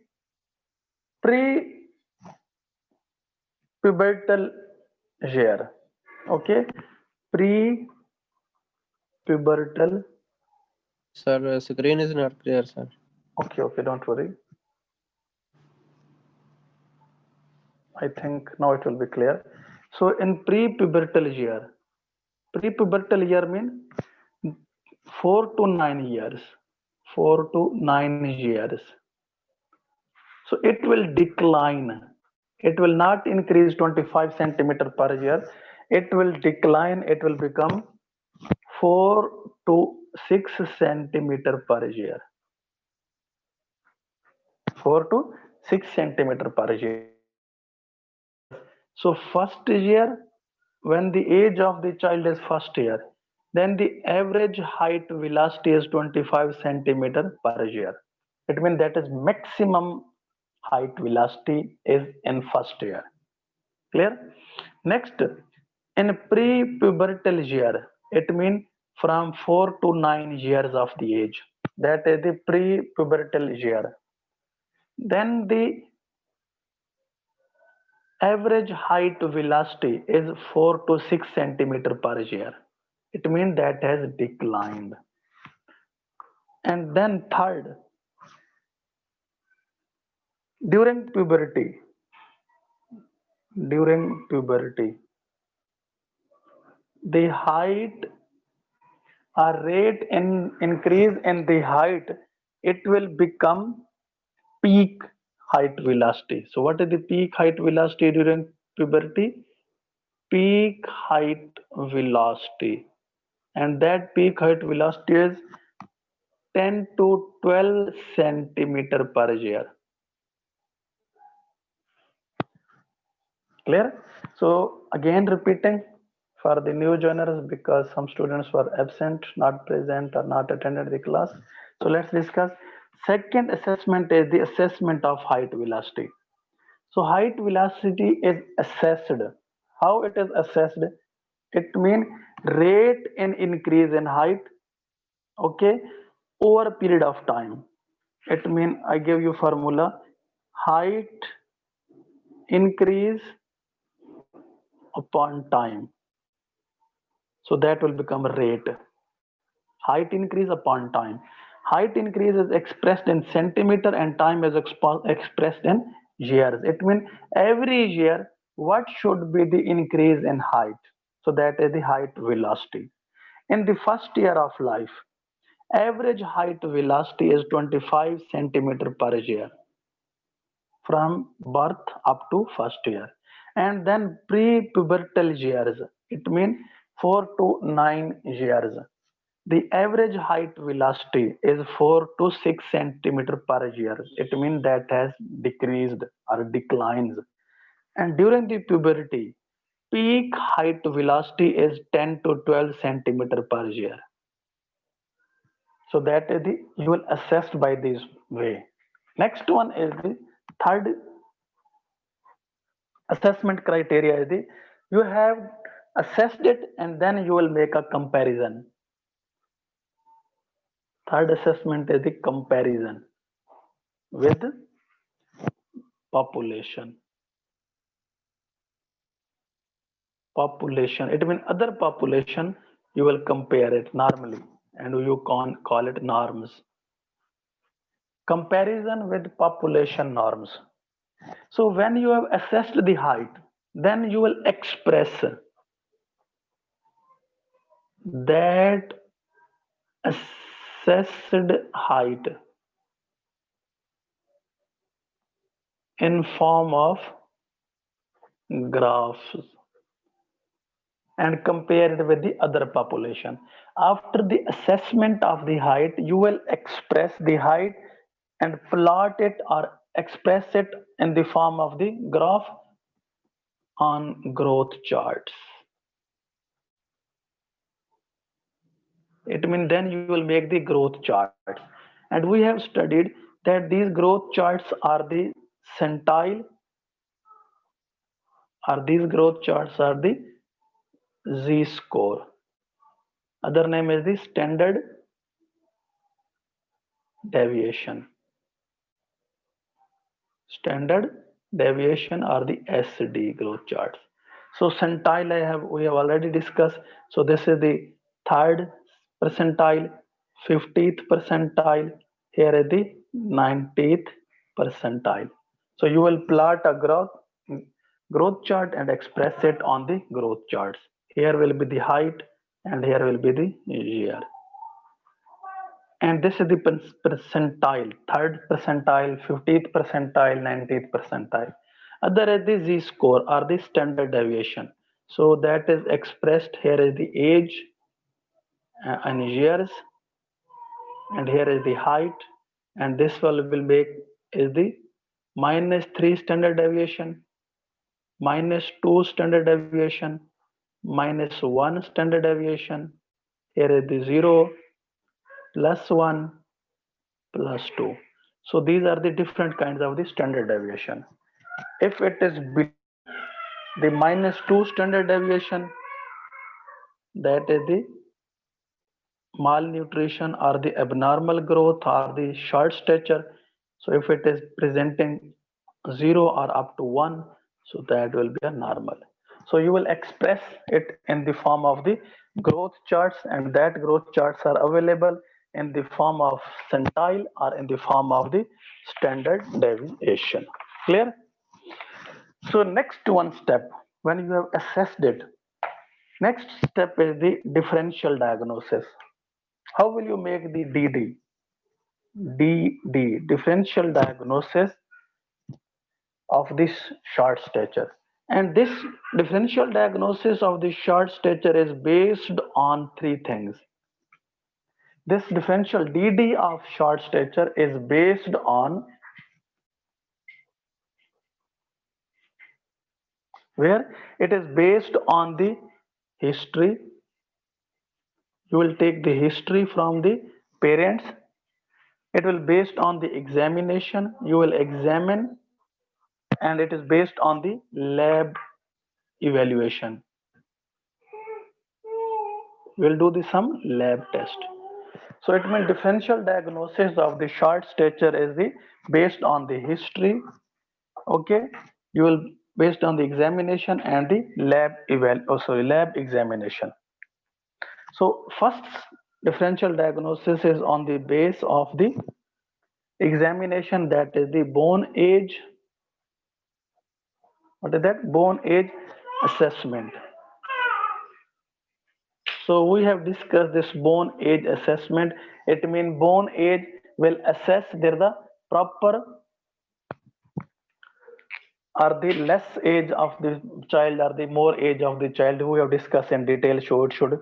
pre-pubertal year. Okay, pre-pubertal. Sir, screen is not clear, sir. Okay, okay, don't worry. I think now it will be clear. So in pre-pubertal year mean 4 to 9 years, 4 to 9 years. So it will decline. It will not increase 25 centimeter per year. It will decline. It will become 4 to 6 centimeter per year. 4 to 6 centimeter per year. So first year, when the age of the child is first year, then the average height velocity is 25 centimeter per year. It means that is maximum height velocity is in first year. Clear? Next, in pre-pubertal year, it means from 4 to 9 years of the age. That is the pre-pubertal year. Then the average height velocity is 4 to 6 centimeter per year. It means that has declined. And then third, during puberty, during puberty, the height or rate in increase in the height, it will become peak height velocity. So what is the peak height velocity during puberty? Peak height velocity, and that peak height velocity is 10 to 12 centimeter per year. Clear? So again repeating for the new joiners because some students were absent, not present or not attended the class. So let's discuss. Second assessment is the assessment of height velocity. So height velocity is assessed. How it is assessed? It means rate in increase in height, okay, over a period of time. It means I give you formula, height increase upon time. So that will become rate. Height increase upon time. Height increase is expressed in centimeter and time is expressed in years. It means every year what should be the increase in height. So that is the height velocity. In the first year of life, average height velocity is 25 centimeter per year from birth up to first year. And then pre-pubertal years, it means 4 to 9 years, the average height velocity is 4 to 6 centimeter per year. It means that has decreased or declines. And during the puberty, peak height velocity is 10 to 12 centimeter per year. So that is the you will assess by this way. Next one is the third assessment criteria is the you have assessed it and then you will make a comparison. Third assessment is the comparison with population. Population, it means other population, you will compare it normally and you can call it norms. Comparison with population norms. So when you have assessed the height, then you will express that assessed height in form of graphs and compare it with the other population. After the assessment of the height, you will express the height and plot it or express it in the form of the graph on growth charts. It means then you will make the growth charts. And we have studied that these growth charts are the centile, or these growth charts are the z-score. Other name is the standard deviation. Standard deviation are the SD growth charts. So centile we have already discussed. So this is the third percentile, 50th percentile. Here is the 90th percentile. So you will plot a growth chart and express it on the growth charts. Here will be the height and here will be the year. And this is the percentile, third percentile, 50th percentile, 90th percentile. Other is the z-score or the standard deviation. So that is expressed here is the age in years, and here is the height, and this will make is the -3 standard deviation, -2 standard deviation, -1 standard deviation. Here is the 0, +1, +2. So these are the different kinds of the standard deviation. If it is below the -2 standard deviation, that is the malnutrition or the abnormal growth or the short stature. So if it is presenting 0 or up to 1, so that will be a normal. So you will express it in the form of the growth charts, and that growth charts are available in the form of centile or in the form of the standard deviation. Clear? So next one step, when you have assessed it, next step is the differential diagnosis. How will you make the DD, differential diagnosis of this short stature? And this differential diagnosis of the short stature is based on three things. This differential DD of short stature is based on where it is based on the history. You will take the history from the parents. It will based on the examination. You will examine, and it is based on the lab evaluation. We'll do some lab test. So it means differential diagnosis of the short stature is the based on the history. Okay, you will based on the examination and the lab examination. So first differential diagnosis is on the base of the examination, that is the bone age. What is that? Bone age assessment. So we have discussed this bone age assessment. It means bone age will assess there the proper or the less age of the child or the more age of the child, who we have discussed in detail, so it should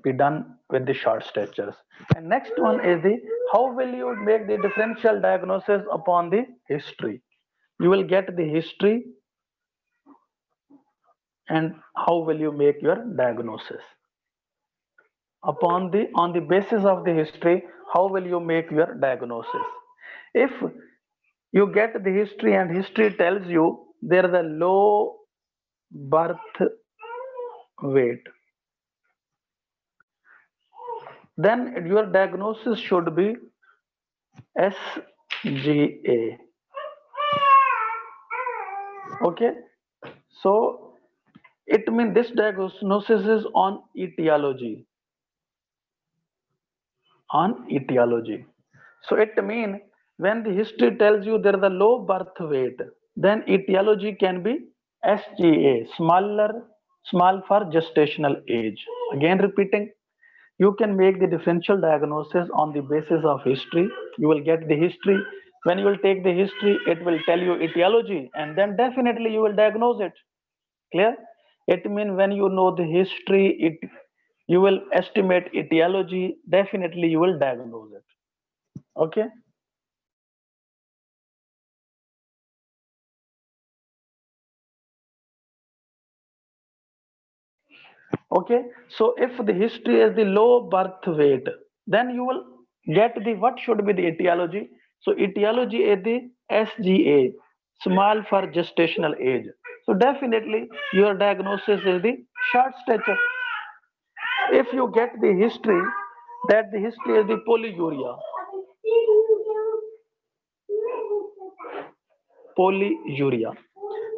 be done with the short stretchers. And next one is the how will you make the differential diagnosis upon the history. You will get the history, and how will you make your diagnosis upon the on the basis of the history. How will you make your diagnosis? If you get the history and history tells you there is a low birth weight, then your diagnosis should be SGA. Okay, so it means this diagnosis is on etiology. On etiology. So it means when the history tells you there is a low birth weight, then etiology can be SGA, small for gestational age. Again repeating, you can make the differential diagnosis on the basis of history. You will get the history. When you will take the history, it will tell you etiology, and then definitely you will diagnose it. Clear? It means when you know the history, you will estimate etiology, definitely you will diagnose it. Okay. Okay, so if the history is the low birth weight, then you will get the what should be the etiology. So etiology is the SGA, small for gestational age. So definitely your diagnosis is the short stature. If you get the history that the history is the polyuria, polyuria.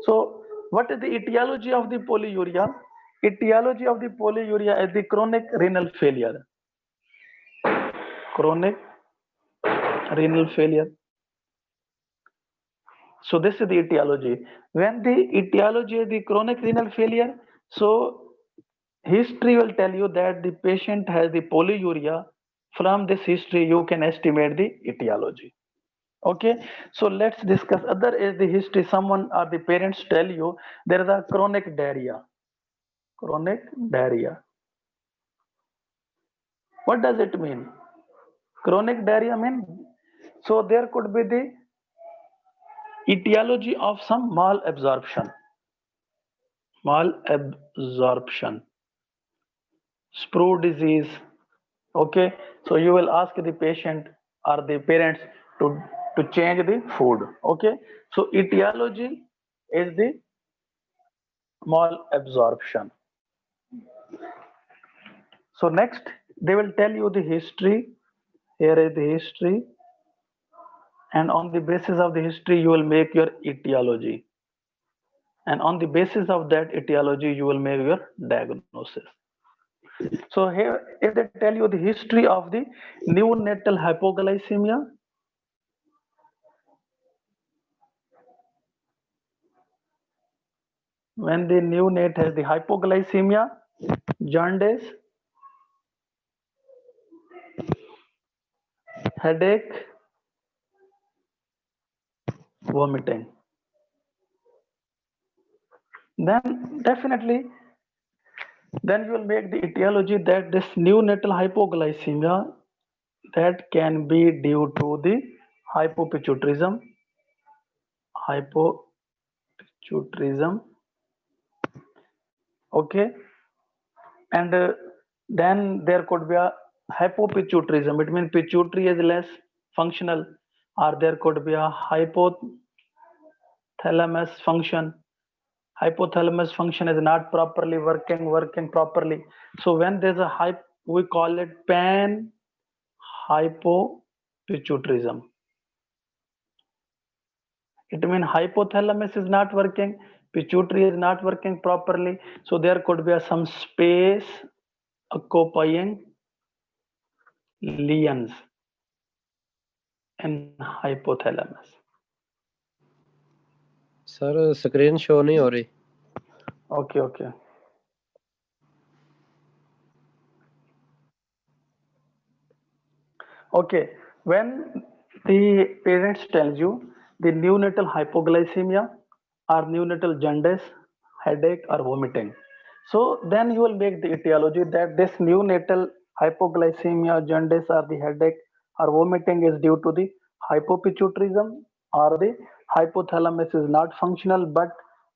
So, what is the etiology of the polyuria? Etiology of the polyuria is the chronic renal failure. Chronic renal failure. So, this is the etiology. When the etiology is the chronic renal failure, so history will tell you that the patient has the polyuria. From this history, you can estimate the etiology. Okay, so let's discuss other is the history. Someone or the parents tell you there is a chronic diarrhea. Chronic diarrhea. What does it mean? Chronic diarrhea mean, so there could be the etiology of some malabsorption. Malabsorption. Sprue disease. Okay, so you will ask the patient or the parents to change the food. Okay, so etiology is the malabsorption. So next they will tell you the history. Here is the history, and on the basis of the history you will make your etiology, and on the basis of that etiology you will make your diagnosis. So here if they tell you the history of the neonatal hypoglycemia, when the neonate has the hypoglycemia, jaundice, headache, vomiting, then definitely then you will make the etiology that this neonatal hypoglycemia, that can be due to the hypopituitarism, hypopituitarism. Okay, and then there could be a hypopituitarism. It means pituitary is less functional, or there could be a hypothalamus function. Hypothalamus function is not properly working properly. So when there's a we call it pan hypopituitarism. It means hypothalamus is not working, pituitary is not working properly. So there could be some space occupying lesions in hypothalamus. Sir screen show नहीं हो रही. Okay, okay. Okay, when the parents tells you the neonatal hypoglycemia, or neonatal jaundice, headache, or vomiting. So then you will make the etiology that this neonatal hypoglycemia, jaundice, or the headache or vomiting is due to the hypopituitarism, or the hypothalamus is not functional, but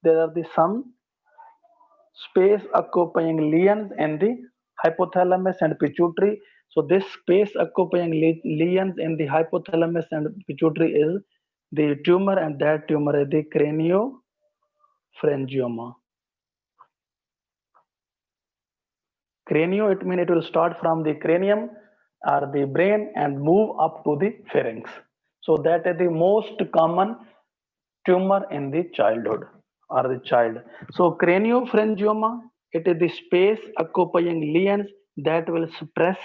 there are the some space occupying lesions in the hypothalamus and pituitary. So this space occupying lesions in the hypothalamus and pituitary is the tumor, and that tumor is the craniopharyngioma. Cranio, it means it will start from the cranium or the brain and move up to the pharynx. So that is the most common tumor in the childhood or the child. So craniopharyngioma, it is the space occupying lesions that will suppress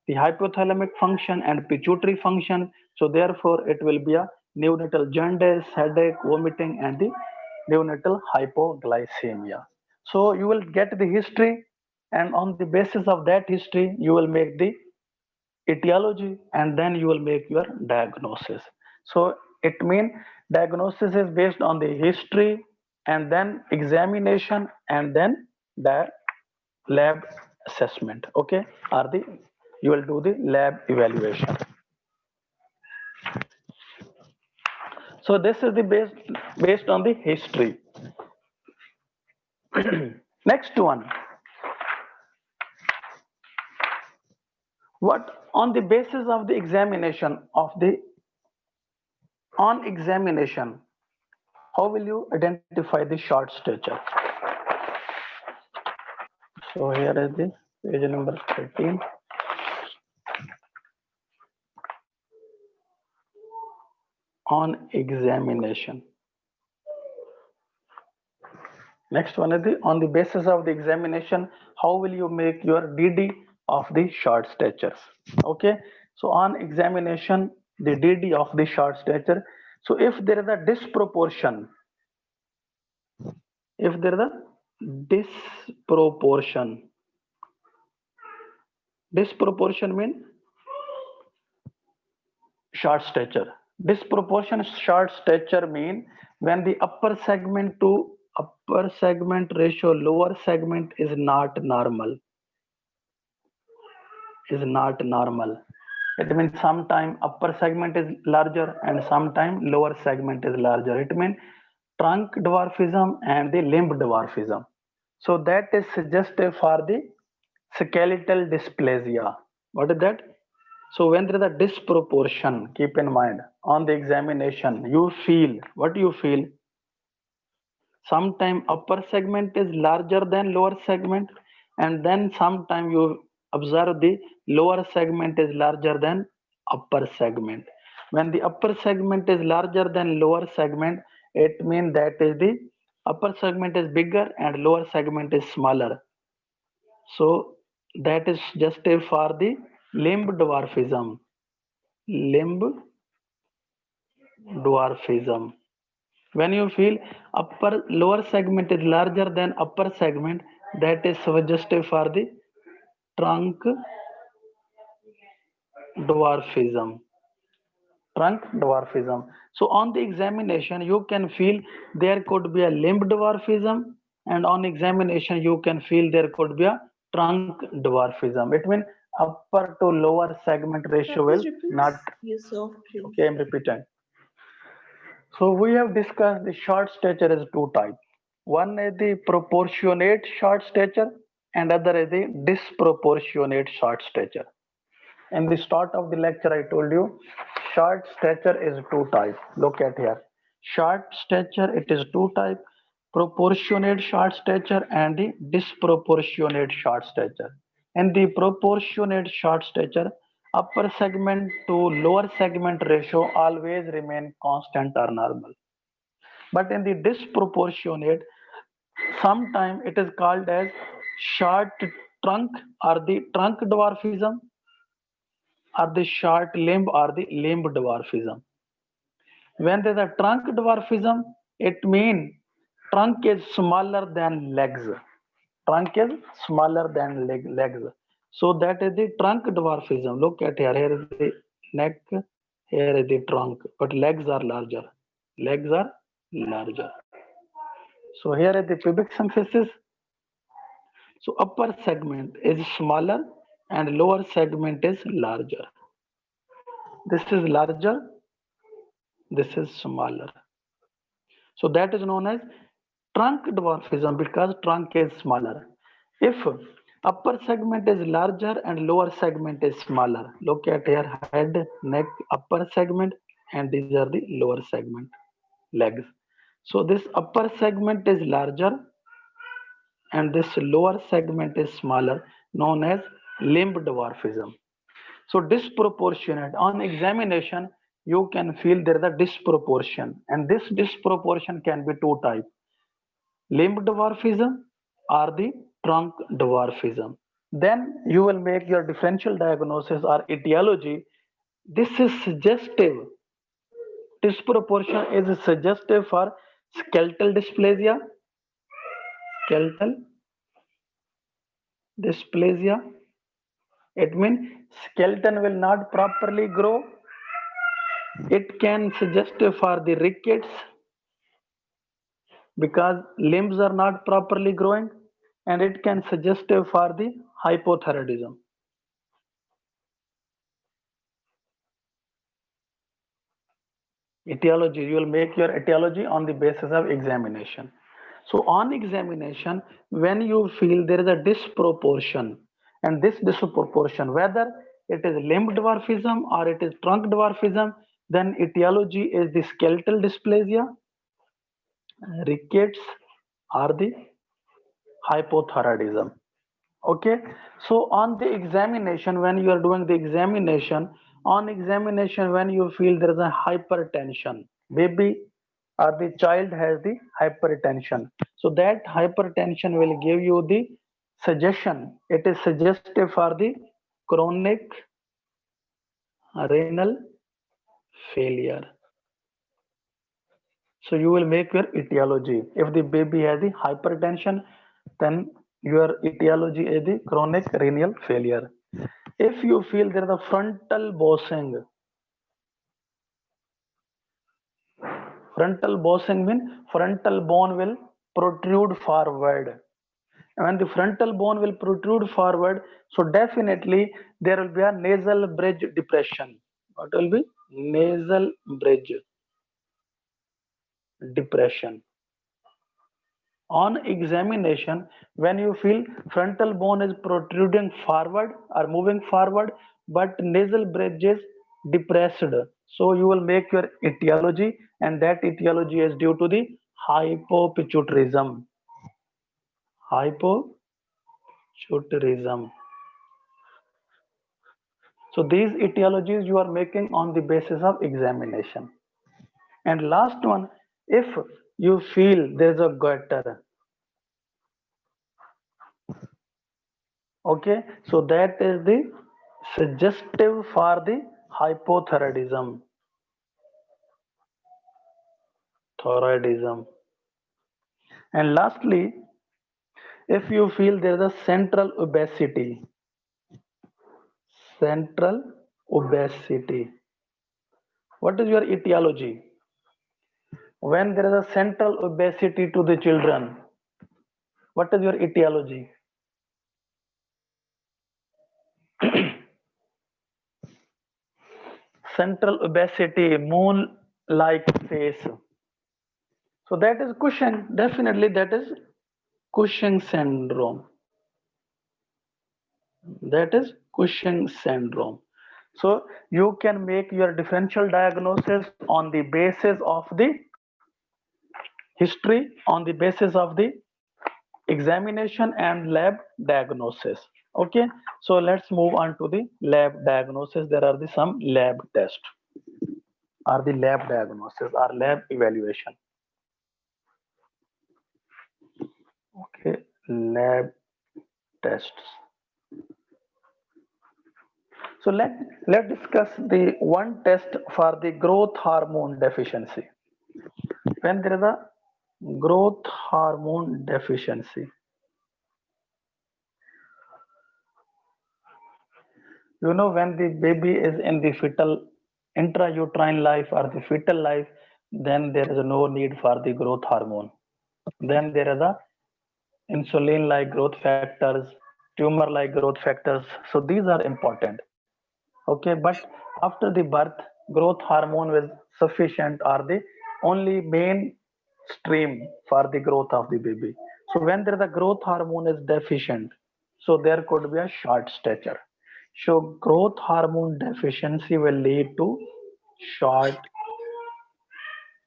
the hypothalamic function and pituitary function. So therefore, it will be a neonatal jaundice, headache, vomiting, and the neonatal hypoglycemia. So you will get the history, and on the basis of that history, you will make the etiology, and then you will make your diagnosis. So it means diagnosis is based on the history, and then examination, and then the lab assessment. Okay, or the you will do the lab evaluation. So this is the based on the history. Next one, what on the basis of the examination of the on examination, how will you identify the short stature? So here is the page number 13. On examination. Next one is the on the basis of the examination, how will you make your DD of the short statures? Okay, so on examination, the DD of the short stature. So if there is a disproportion, if there is a disproportion mean short stature. Disproportion short stature mean when the upper segment to upper segment ratio lower segment is not normal. Is not normal. It means sometime upper segment is larger and sometime lower segment is larger. It means trunk dwarfism and the limb dwarfism. So that is suggestive for the skeletal dysplasia. What is that? So when there is a disproportion, keep in mind on the examination, you feel what you feel. Sometime upper segment is larger than lower segment, and then sometime you observe the lower segment is larger than upper segment. When the upper segment is larger than lower segment, it means that is the upper segment is bigger and lower segment is smaller. So that is just a for the limb dwarfism. Limb dwarfism. When you feel upper lower segment is larger than upper segment, that is suggestive for the trunk dwarfism. Trunk dwarfism. So on the examination, you can feel there could be a limb dwarfism, and on examination, you can feel there could be a trunk dwarfism. It means upper to lower segment ratio will not. Okay, I'm repeating. So we have discussed the short stature as two types. One is the proportionate short stature and other is the disproportionate short stature. In the start of the lecture, I told you short stature is two types. Look at here. Short stature, it is two types: proportionate short stature and the disproportionate short stature. In the proportionate short stature, upper segment to lower segment ratio always remain constant or normal. But in the disproportionate, sometimes it is called as short trunk or the trunk dwarfism or the short limb or the limb dwarfism. When there is a trunk dwarfism, it means trunk is smaller than legs. Trunk is smaller than legs. So that is the trunk dwarfism. Look at here. Here is the neck. Here is the trunk. But legs are larger. Legs are larger. So here are the pubic symphysis. So upper segment is smaller and lower segment is larger. This is larger, this is smaller. So that is known as trunk dwarfism because trunk is smaller. If upper segment is larger and lower segment is smaller, look at here, head, neck, upper segment, and these are the lower segment, legs. So this upper segment is larger and this lower segment is smaller, known as limb dwarfism. So disproportionate on examination, you can feel there is a disproportion, and this disproportion can be two types: limb dwarfism or the trunk dwarfism. Then you will make your differential diagnosis or etiology. This is suggestive. Disproportion is suggestive for skeletal dysplasia, skeletal dysplasia. It means skeleton will not properly grow. It can suggest for the rickets because limbs are not properly growing, and it can suggest for the hypothyroidism. Etiology, you will make your etiology on the basis of examination. So on examination, when you feel there is a disproportion, and this disproportion, whether it is limb dwarfism or it is trunk dwarfism, then etiology is the skeletal dysplasia, rickets, or the hypothyroidism. Okay, so on the examination, when you are doing the examination, on examination, when you feel there is a hypertension, baby or the child has the hypertension, so that hypertension will give you the suggestion. It is suggestive for the chronic renal failure. So you will make your etiology. If the baby has the hypertension, then your etiology is the chronic renal failure. If you feel there is a frontal bossing means frontal bone will protrude forward. When the frontal bone will protrude forward, so definitely there will be a nasal bridge depression. What will be? Nasal bridge depression. On examination, when you feel frontal bone is protruding forward or moving forward, but nasal bridge is depressed, so you will make your etiology, and that etiology is due to the hypopituitarism. Hypopituitarism. So these etiologies you are making on the basis of examination. And last one, if you feel there is a goiter, okay, so that is the suggestive for the hypothyroidism. And lastly, if you feel there is a central obesity, what is your etiology? When there is a central obesity to the children, what is your etiology? Central obesity, moon like face. So that is Cushing. Definitely that is Cushing syndrome. That is Cushing syndrome. So you can make your differential diagnosis on the basis of the history, on the basis of the examination and lab diagnosis. Okay, so let's move on to the lab diagnosis. There are the some lab tests or the lab diagnosis or lab evaluation. Okay, lab tests. So let's discuss the one test for the growth hormone deficiency. When there is a growth hormone deficiency, you know, when the baby is in the fetal intrauterine life or the fetal life, then there is no need for the growth hormone. Then there are the insulin like growth factors, tumor like growth factors. So these are important. Okay, but after the birth, growth hormone is sufficient or the only main stream for the growth of the baby. So when there the growth hormone is deficient, so there could be a short stature. So growth hormone deficiency will lead to short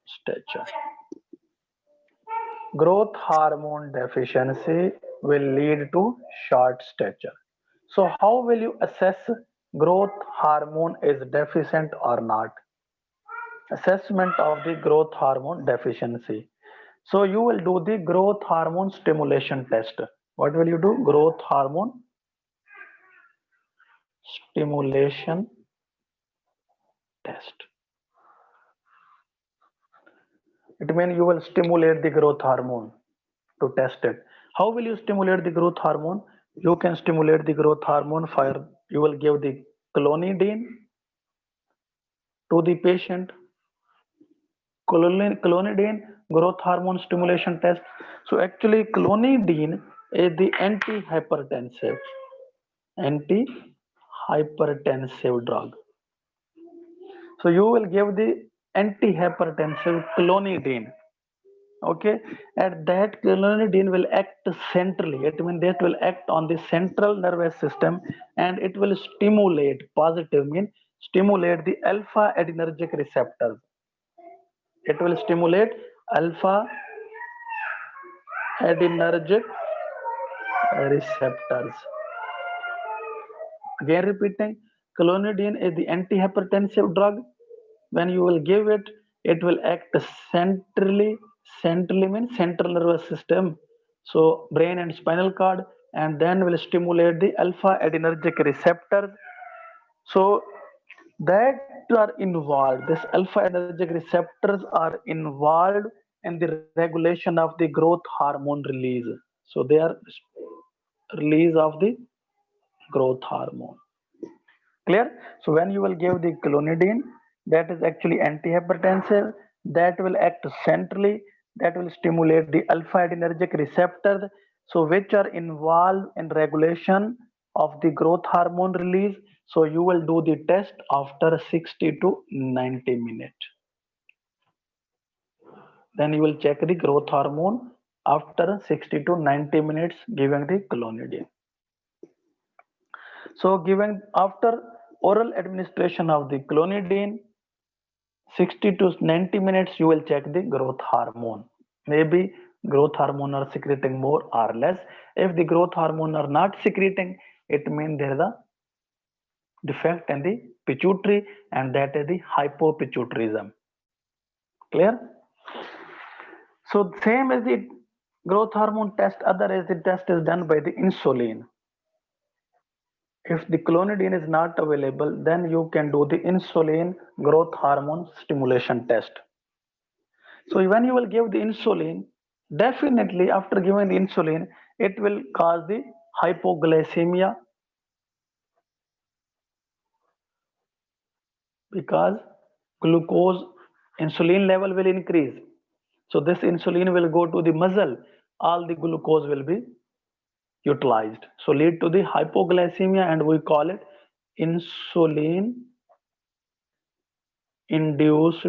stature. Growth hormone deficiency will lead to short stature. So how will you assess growth hormone is deficient or not? Assessment of the growth hormone deficiency. So you will do the growth hormone stimulation test. What will you do? Growth hormone stimulation test. It means you will stimulate the growth hormone to test it. How will you stimulate the growth hormone? You can stimulate the growth hormone for you will give the clonidine to the patient. Clonidine growth hormone stimulation test. So actually clonidine is the antihypertensive drug. So you will give the antihypertensive clonidine. Okay, and that clonidine will act centrally. It means that will act on the central nervous system and it will stimulate, positive mean stimulate the alpha adrenergic receptors. It will stimulate alpha adrenergic receptors. Again repeating, clonidine is the antihypertensive drug. When you will give it, it will act centrally means central nervous system. So brain and spinal cord, and then will stimulate the alpha adrenergic receptors. So that are involved, this alpha adrenergic receptors are involved in the regulation of the growth hormone release. So they are release of the growth hormone. Clear? So when you will give the clonidine, that is actually antihypertensive, that will act centrally, that will stimulate the alpha adrenergic receptors, so which are involved in regulation of the growth hormone release. So you will do the test after 60 to 90 minutes. Then you will check the growth hormone after 60 to 90 minutes giving the clonidine. So given after oral administration of the clonidine, 60 to 90 minutes you will check the growth hormone. Maybe growth hormone are secreting more or less. If the growth hormone are not secreting, it means there is a defect in the pituitary and that is the hypopituitarism. Clear? So same as the growth hormone test, other as the test is done by the insulin. If the clonidine is not available, then you can do the insulin growth hormone stimulation test. So when you will give the insulin, definitely after giving the insulin, it will cause the hypoglycemia because glucose insulin level will increase. So this insulin will go to the muscle, all the glucose will be utilized. So lead to the hypoglycemia and we call it insulin induced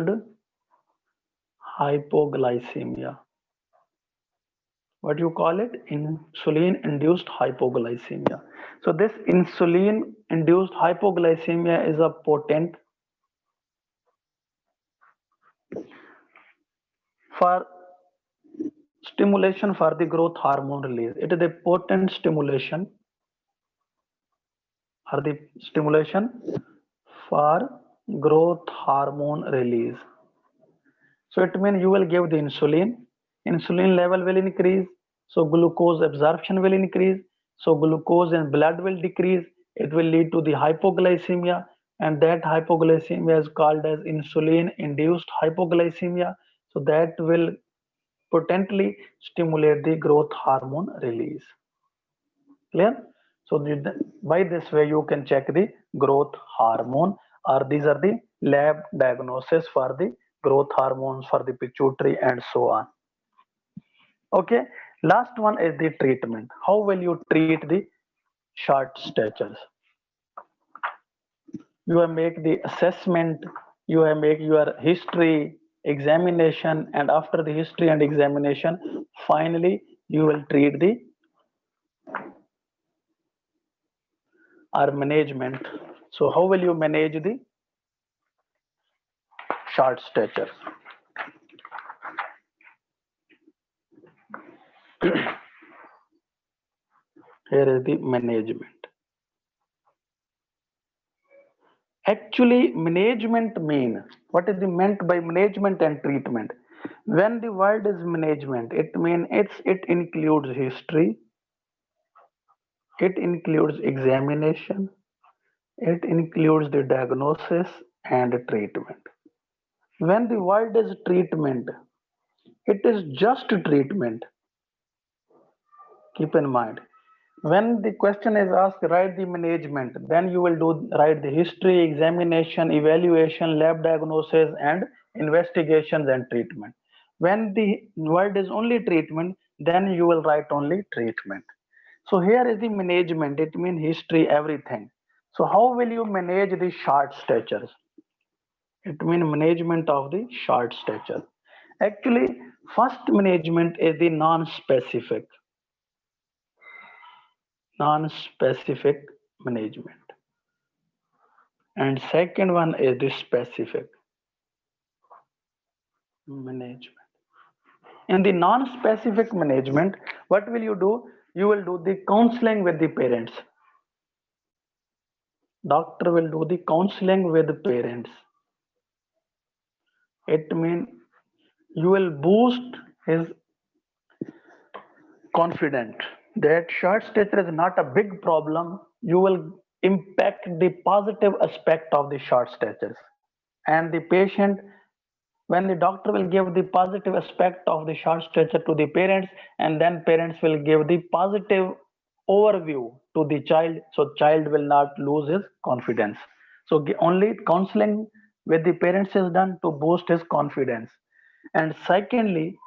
hypoglycemia. What you call it? Insulin induced hypoglycemia. So this insulin induced hypoglycemia is a potent for stimulation for the growth hormone release. It is a potent stimulation or the stimulation for growth hormone release. So it means you will give the insulin level will increase, so glucose absorption will increase, so glucose in blood will decrease, it will lead to the hypoglycemia, and that hypoglycemia is called as insulin induced hypoglycemia. So that will potently stimulate the growth hormone release. Clear? So by this way you can check the growth hormone, or these are the lab diagnosis for the growth hormones for the pituitary and so on. Okay, last one is the treatment. How will you treat the short statues? You have make the assessment, you have make your history examination, and after the history and examination, finally you will treat the or management. So how will you manage the short stature? Here is the management. Actually, management mean, what is the meant by management and treatment? When the word is management, it means it includes history, it includes examination, it includes the diagnosis and treatment. When the word is treatment, it is just treatment. Keep in mind. When the question is asked, write the management, then you will write the history, examination, evaluation, lab diagnosis, and investigations and treatment. When the word is only treatment, then you will write only treatment. So here is the management. It means history, everything. So how will you manage the short statures? It means management of the short stature. Actually, first management is the non-specific management, and second one is the specific management. In the non-specific management, what will you do? You will do the counseling with the parents. Doctor will do the counseling with the parents. It means you will boost his confidence that short stature is not a big problem. You will impact the positive aspect of the short statures, and the patient, when the doctor will give the positive aspect of the short stature to the parents, and then parents will give the positive overview to the child, so child will not lose his confidence. So only counseling with the parents is done to boost his confidence. And secondly,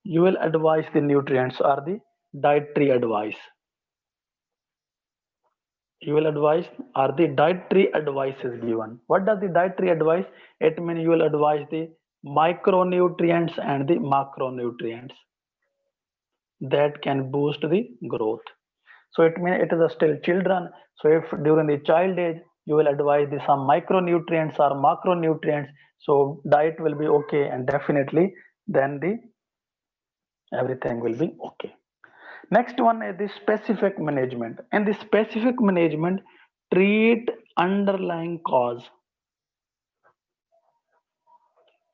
you will advise the nutrients or the dietary advice. You will advise or the dietary advice is given. What does the dietary advice? It means you will advise the micronutrients and the macronutrients that can boost the growth. So it means it is a still children. So if during the child age you will advise the some micronutrients or macronutrients, so diet will be okay, and definitely then the everything will be okay. Next one is the specific management. In the specific management, treat underlying cause.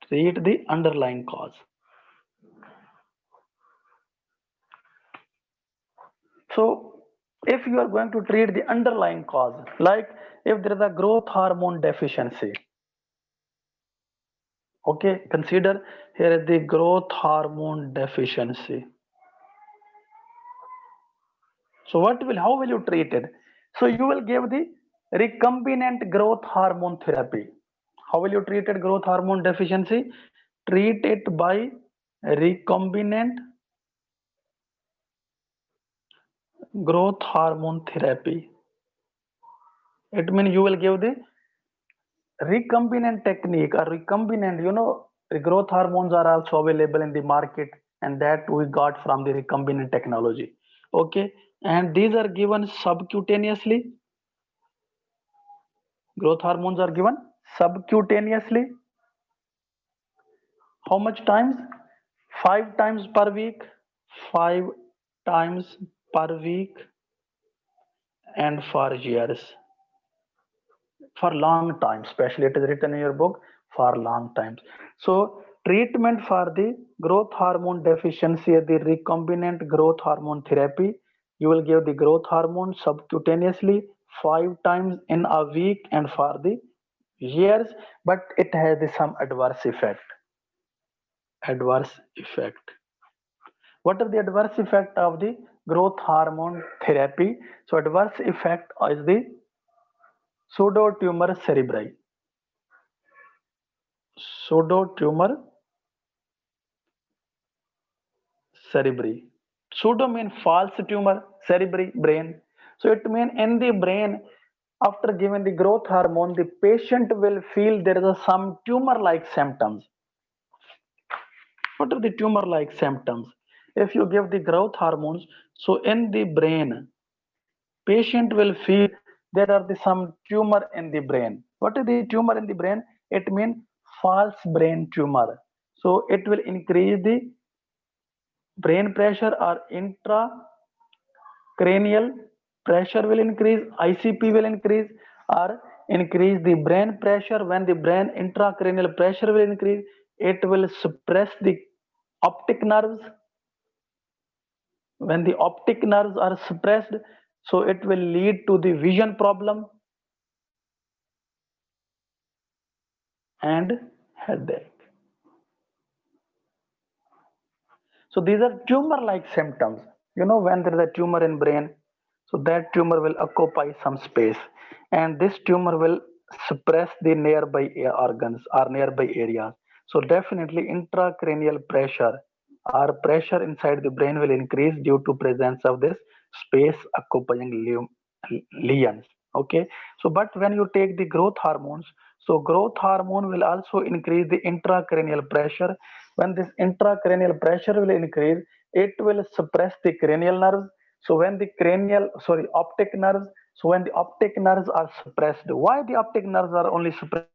Treat the underlying cause. So if you are going to treat the underlying cause, like if there is a growth hormone deficiency, okay, consider here is the growth hormone deficiency. So how will you treat it? So you will give the recombinant growth hormone therapy. How will you treat it growth hormone deficiency? Treat it by recombinant growth hormone therapy. It means you will give the recombinant technique or recombinant, the growth hormones are also available in the market, and that we got from the recombinant technology. Okay, and these are given subcutaneously. Growth hormones are given subcutaneously. How much times? 5 times per week. 5 times per week, and for years. For long time, especially it is written in your book, for long times. So treatment for the growth hormone deficiency is the recombinant growth hormone therapy. You will give the growth hormone subcutaneously 5 times in a week and for the years, but it has some adverse effect. Adverse effect. What are the adverse effect of the growth hormone therapy? So adverse effect is the pseudotumor cerebri. Pseudotumor cerebri. Pseudo mean false tumor, cerebri, brain. So it means in the brain, after giving the growth hormone, the patient will feel there is some tumor-like symptoms. What are the tumor-like symptoms? If you give the growth hormones, so in the brain, patient will feel there are some tumor in the brain. What is the tumor in the brain? It means false brain tumor. So it will increase the brain pressure or intracranial pressure will increase, ICP will increase, or increase the brain pressure. When the brain intracranial pressure will increase, it will suppress the optic nerves. When the optic nerves are suppressed, so it will lead to the vision problem and headache. So these are tumor-like symptoms. You know, when there is a tumor in brain, so that tumor will occupy some space, and this tumor will suppress the nearby organs or nearby areas. So definitely intracranial pressure or pressure inside the brain will increase due to presence of this space occupying lesions. Okay, so but when you take the growth hormones, so growth hormone will also increase the intracranial pressure. When this intracranial pressure will increase, it will suppress the cranial nerves. So when the optic nerves, so when the optic nerves are suppressed, why the optic nerves are only suppressed?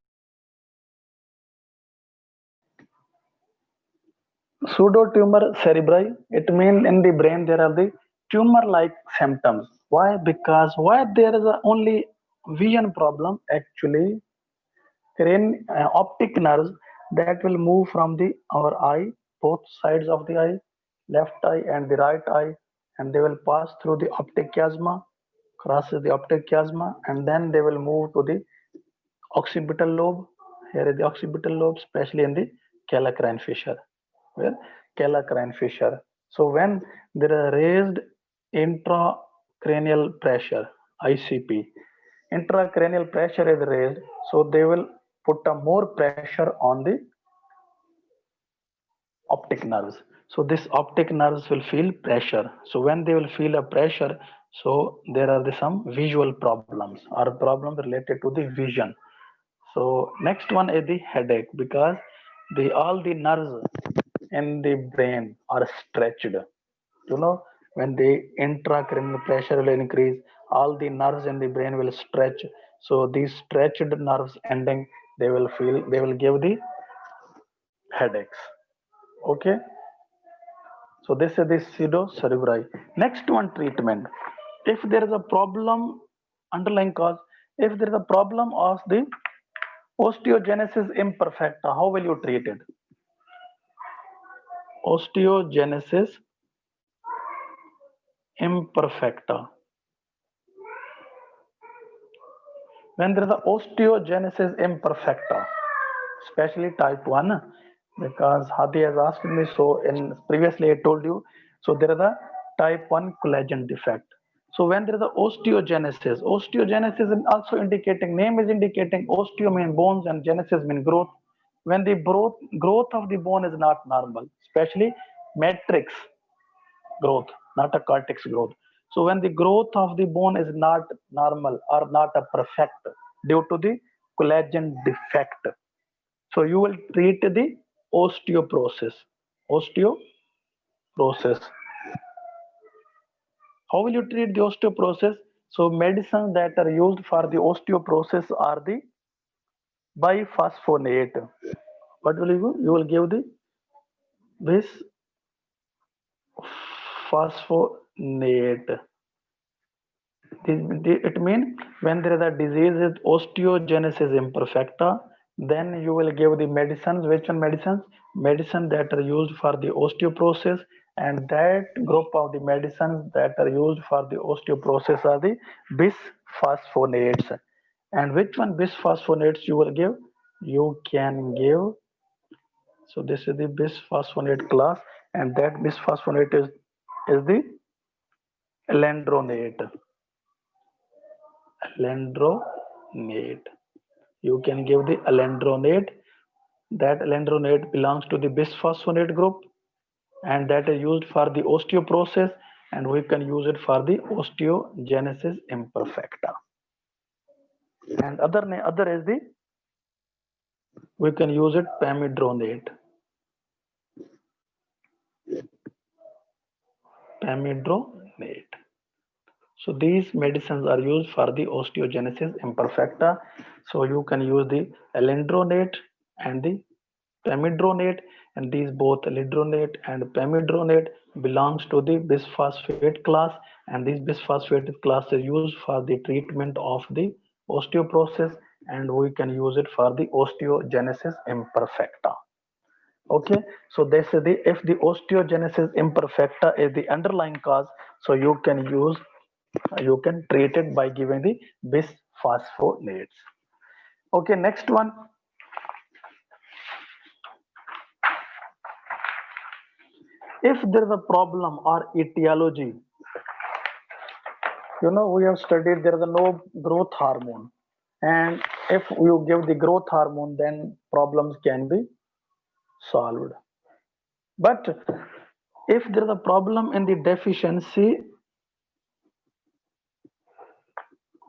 Pseudotumor cerebri, it means in the brain there are the tumor-like symptoms. Why? Because why there is only vision problem? Actually, optic nerves that will move from the our eye, both sides of the eye, left eye and the right eye, and they will pass through the optic chiasma, crosses the optic chiasma, and then they will move to the occipital lobe. Here is the occipital lobe, especially in the calcarein fissure, where calcarein fissure. So when there are raised intracranial pressure, ICP, intracranial pressure is raised, so they will put a more pressure on the optic nerves. So this optic nerves will feel pressure. So when they will feel a pressure, so there are some visual problems or problems related to the vision. So next one is the headache, because the all the nerves in the brain are stretched. You know, when the intracranial pressure will increase, all the nerves in the brain will stretch. So these stretched nerves ending, they will give the headaches. Okay. So this is the pseudocerebri. Next one, treatment. If there is a problem, underlying cause, if there is a problem of the osteogenesis imperfecta, how will you treat it? Osteogenesis imperfecta. When there is a osteogenesis imperfecta, especially type 1, because Hadi has asked me, so in previously I told you, so there is a type 1 collagen defect. So when there is a osteogenesis is also indicating, name is indicating osteo mean bones and genesis mean growth. When the growth of the bone is not normal, especially matrix growth, not a cortex growth. So when the growth of the bone is not normal or not a perfect due to the collagen defect, so you will treat the osteoporosis. Osteoporosis. How will you treat the osteoporosis? So medicines that are used for the osteoporosis are the biphosphonate. What will you do? You will give the bisphosphonate. It means when there is a disease is osteogenesis imperfecta, then you will give the medicines. Which one medicines? Medicine that are used for the osteoporosis, and that group of the medicines that are used for the osteoporosis are the bisphosphonates. And which one bisphosphonates you will give? You can give. So this is the bisphosphonate class, and that bisphosphonate is the alendronate. Alendronate. You can give the alendronate. That alendronate belongs to the bisphosphonate group, and that is used for the osteoporosis, and we can use it for the osteogenesis imperfecta. And other is the, we can use it pamidronate. Pamidronate. So these medicines are used for the osteogenesis imperfecta. So you can use the alendronate and the pamidronate, and these both alendronate and pamidronate belongs to the bisphosphate class, and this bisphosphate class is used for the treatment of the osteoporosis, and we can use it for the osteogenesis imperfecta. Okay, so this is the, if the osteogenesis imperfecta is the underlying cause, so you can treat it by giving the bisphosphonates. Okay, next one. If there is a problem or etiology, we have studied there is no growth hormone, and if you give the growth hormone, then problems can be solved. But if there is a problem in the deficiency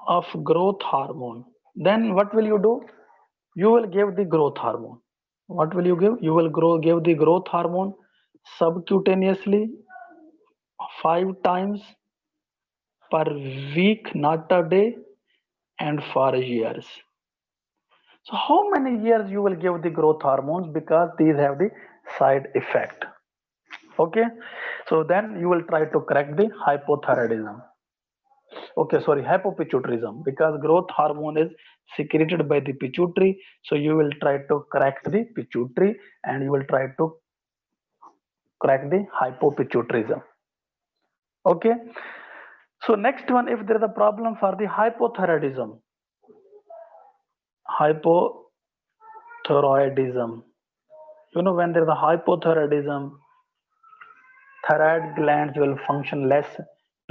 of growth hormone, then what will you do? You will give the growth hormone. What will you give? You will give the growth hormone subcutaneously 5 times per week, not a day, and for years. So how many years you will give the growth hormones, because these have the side effect. Okay, so then you will try to correct the hypothyroidism. Okay, sorry, hypopituitarism, because growth hormone is secreted by the pituitary, so you will try to correct the pituitary, and you will try to correct the hypopituitarism. Okay, so next one, if there is a problem for the hypothyroidism, hypothyroidism, when there is a hypothyroidism, thyroid glands will function less,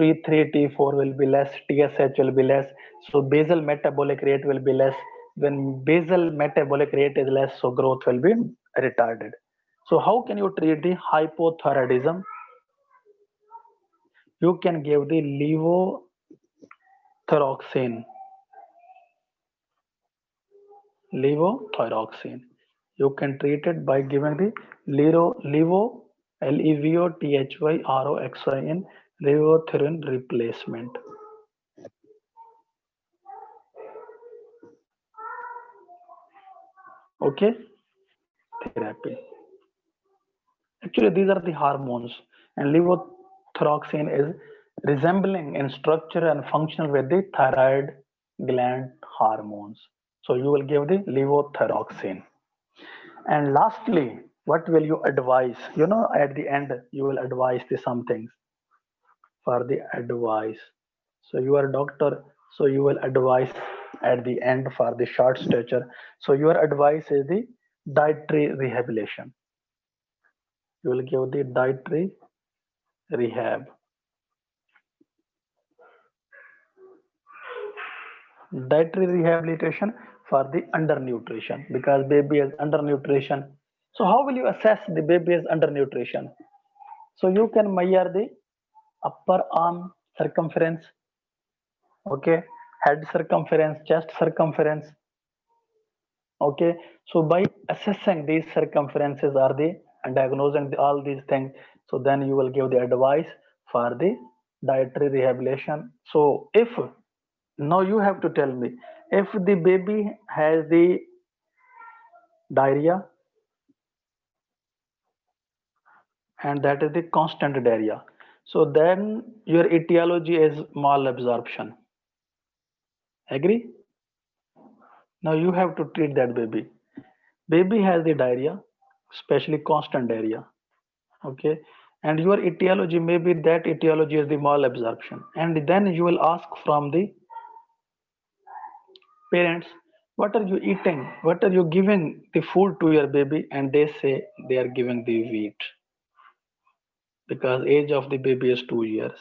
T3, T4 will be less, TSH will be less, so basal metabolic rate will be less. When basal metabolic rate is less, so growth will be retarded. So how can you treat the hypothyroidism? You can give the levothyroxine. Levothyroxine. You can treat it by giving the levothyroxine, levothyroxine replacement. Okay, therapy. Actually, these are the hormones, and levothyroxine is resembling in structure and function with the thyroid gland hormones. So you will give the levothyroxine. And lastly, what will you advise? At the end, you will advise the some things for the advice. So you are a doctor, so you will advise at the end for the short stature. So your advice is the dietary rehabilitation. You will give the dietary rehab. Dietary rehabilitation for the undernutrition, because baby is undernutrition. So how will you assess the baby is undernutrition? So you can measure the upper arm circumference, okay, head circumference, chest circumference. Okay, so by assessing these circumferences are the and diagnosing all these things, so then you will give the advice for the dietary rehabilitation. So if now you have to tell me, if the baby has the diarrhea, and that is the constant diarrhea, so then your etiology is malabsorption. Agree? Now you have to treat that baby. Baby has the diarrhea, especially constant diarrhea. Okay, and your etiology, maybe that etiology is the malabsorption, and then you will ask from the parents, what are you eating, what are you giving the food to your baby, and they say they are giving the wheat, because age of the baby is 2 years.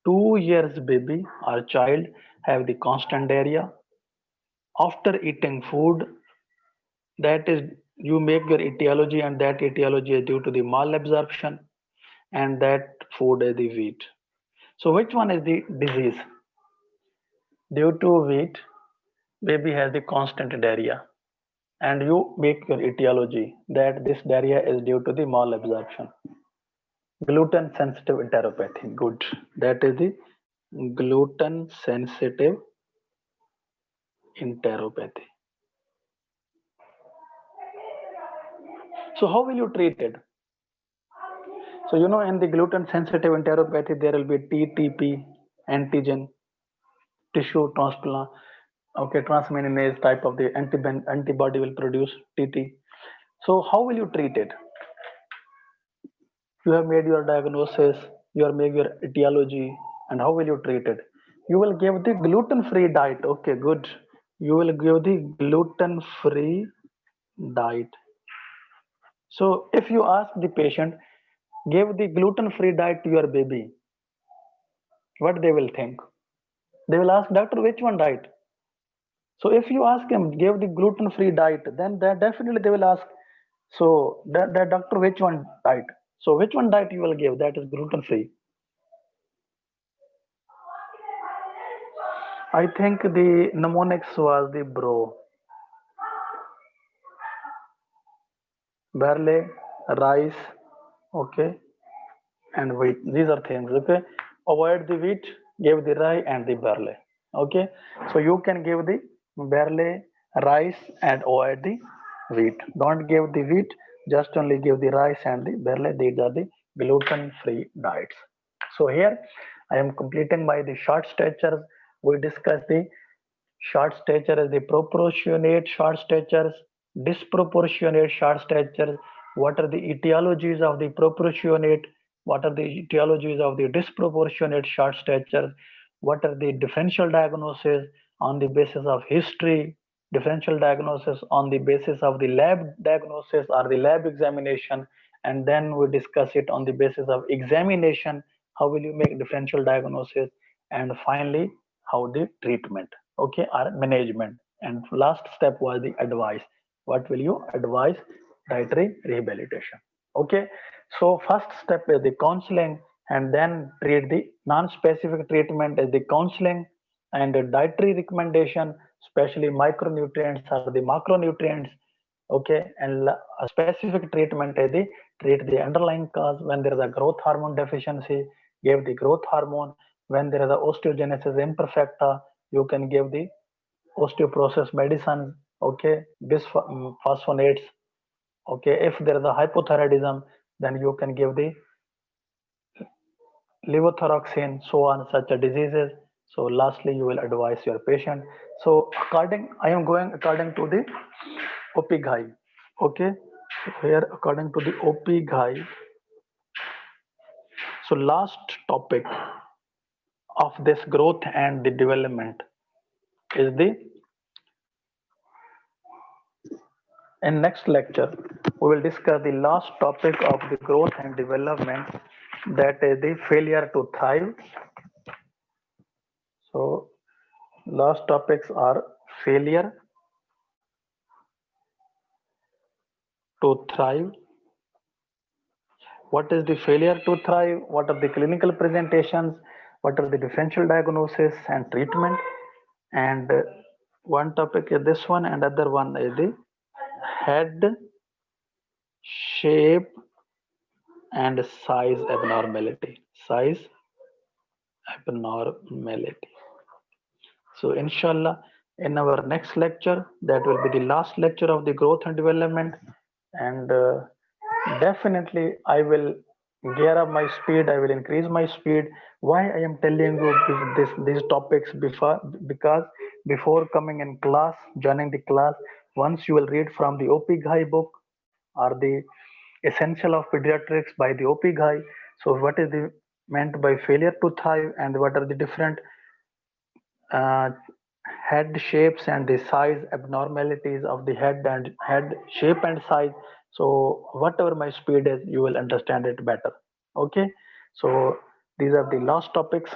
2 years baby or child have the constant diarrhea after eating food that is You make your etiology, and that etiology is due to the malabsorption, and that food is the wheat. So which one is the disease? Due to wheat, baby has the constant diarrhea, and you make your etiology that this diarrhea is due to the malabsorption. Gluten sensitive enteropathy. Good. That is the gluten sensitive enteropathy. So how will you treat it? So you know, in the gluten sensitive enteropathy, there will be TTP antigen, tissue transplant, okay, transmembrane type of the antibody will produce TT. So how will you treat it? You have made your diagnosis, you have made your etiology, and how will you treat it? You will give the gluten-free diet. Okay, good. You will give the gluten-free diet. So if you ask the patient, give the gluten-free diet to your baby, what they will think? They will ask, doctor, which one diet? So if you ask him, give the gluten-free diet, then definitely they will ask, so that doctor, which one diet? So which one diet you will give that is gluten-free? I think the mnemonics was the barley, rice, okay, and wheat. These are things, okay. Avoid the wheat, give the rye and the barley, okay. So you can give the barley, rice, and avoid the wheat. Don't give the wheat, just only give the rice and the barley. These are the gluten-free diets. So here I am completing by the short stretchers. We discussed the short stature is the proportionate short statures, disproportionate short statures. What are the etiologies of the proportionate? What are the etiologies of the disproportionate short statures? What are the differential diagnosis on the basis of history? Differential diagnosis on the basis of the lab diagnosis or the lab examination, and then we discuss it on the basis of examination. How will you make differential diagnosis? And finally, how the treatment, okay, or management. And last step was the advice. What will you advise? Dietary rehabilitation. Okay, so first step is the counseling, and then treat the non-specific treatment is the counseling, and the dietary recommendation, especially micronutrients or the macronutrients. Okay, and a specific treatment is the treat the underlying cause. When there is a growth hormone deficiency, give the growth hormone. When there is a osteogenesis imperfecta, you can give the osteoporosis medicine, okay, bisphosphonates. Okay, if there is a hypothyroidism, then you can give the levothyroxine, so on, such a diseases. So lastly, you will advise your patient. So I am going according to the OPGAI. Okay, so here according to the OPGAI. So last topic of this growth and the development is the, in next lecture we will discuss the last topic of the growth and development, that is the failure to thrive. So last topics are failure to thrive. What is the failure to thrive? What are the clinical presentations? What are the differential diagnosis and treatment? And one topic is this one, and other one is the head shape and size abnormality. Size abnormality. So inshallah, in our next lecture, that will be the last lecture of the growth and development, and definitely I will gear up my speed. I will increase my speed. Why I am telling you these topics before? Because before coming in class, joining the class, once you will read from the OP Ghai book or the Essential of Pediatrics by the OP Ghai. So what is the meant by failure to thrive, and what are the different uh, head shapes and the size abnormalities of the head and head shape and size. So whatever my speed is, you will understand it better. Okay, so these are the last topics.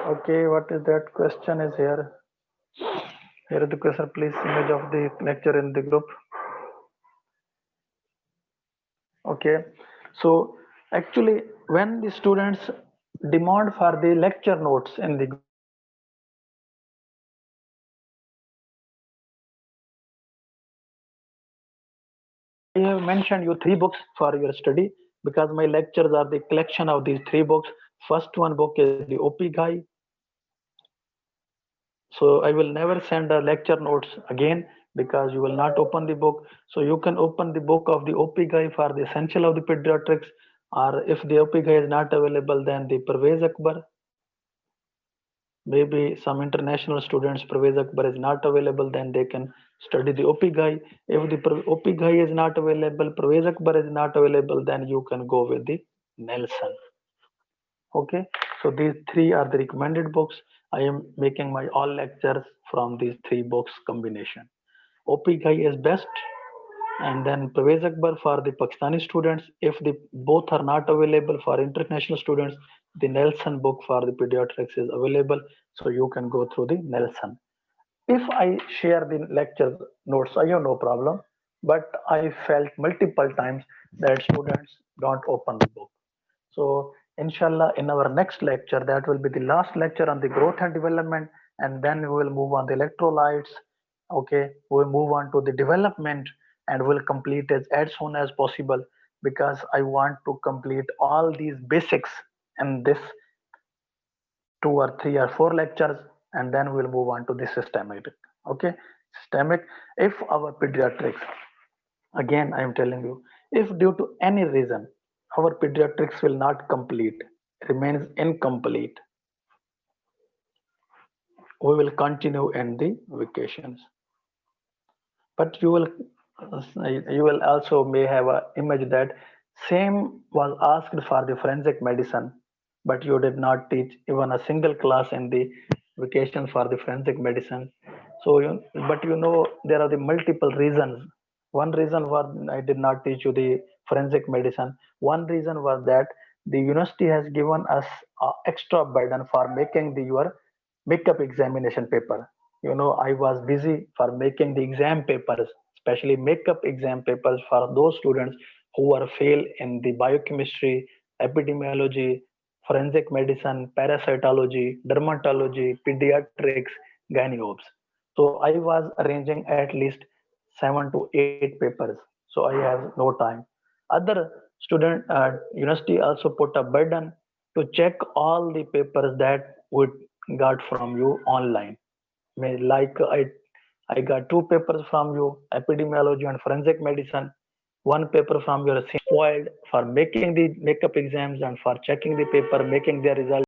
Okay, what is that question is here? Here is the question, please. Image of the lecture in the group. Okay, so actually when the students demand for the lecture notes in the group, I have mentioned you three books for your study because my lectures are the collection of these three books. First one book is the OP Guy. So I will never send a lecture notes again because you will not open the book. So you can open the book of the OP Guy for the essential of the pediatrics, or if the OP Guy is not available, then the Pervez Akbar. Maybe some international students, Pervez Akbar is not available, then they can study the OP Guy. If the OP Guy is not available, Pervez Akbar is not available, then you can go with the Nelson. Okay, so these three are the recommended books. I am making my all lectures from these three books combination. OP Guy is best, and then Pervez Akbar for the Pakistani students. If the both are not available for international students, the Nelson book for the pediatrics is available, so you can go through the Nelson. If I share the lecture notes, I have no problem, but I felt multiple times that students don't open the book. So, inshallah, in our next lecture, that will be the last lecture on the growth and development, and then we will move on the electrolytes. Okay, we'll move on to the development and we'll complete it as soon as possible because I want to complete all these basics in this 2 or 3 or 4 lectures, and then we'll move on to the systemic. Okay, systemic. If our pediatrics, again, I am telling you, if due to any reason our pediatrics will not complete, remains incomplete, we will continue in the vacations. But you will also may have a image that same was asked for the forensic medicine, but you did not teach even a single class in the vacation for the forensic medicine. So but there are the multiple reasons. One reason was I did not teach you the forensic medicine. One reason was that the university has given us extra burden for making the your makeup examination paper. I was busy for making the exam papers, especially makeup exam papers for those students who are fail in the biochemistry, epidemiology, forensic medicine, parasitology, dermatology, pediatrics, gyneobs. So I was arranging at least 7 to 8 papers, so I have no time. Other student university also put a burden to check all the papers that would got from you online. Like I got 2 papers from you, epidemiology and forensic medicine. One paper from your spoiled for making the makeup exams and for checking the paper, making their result.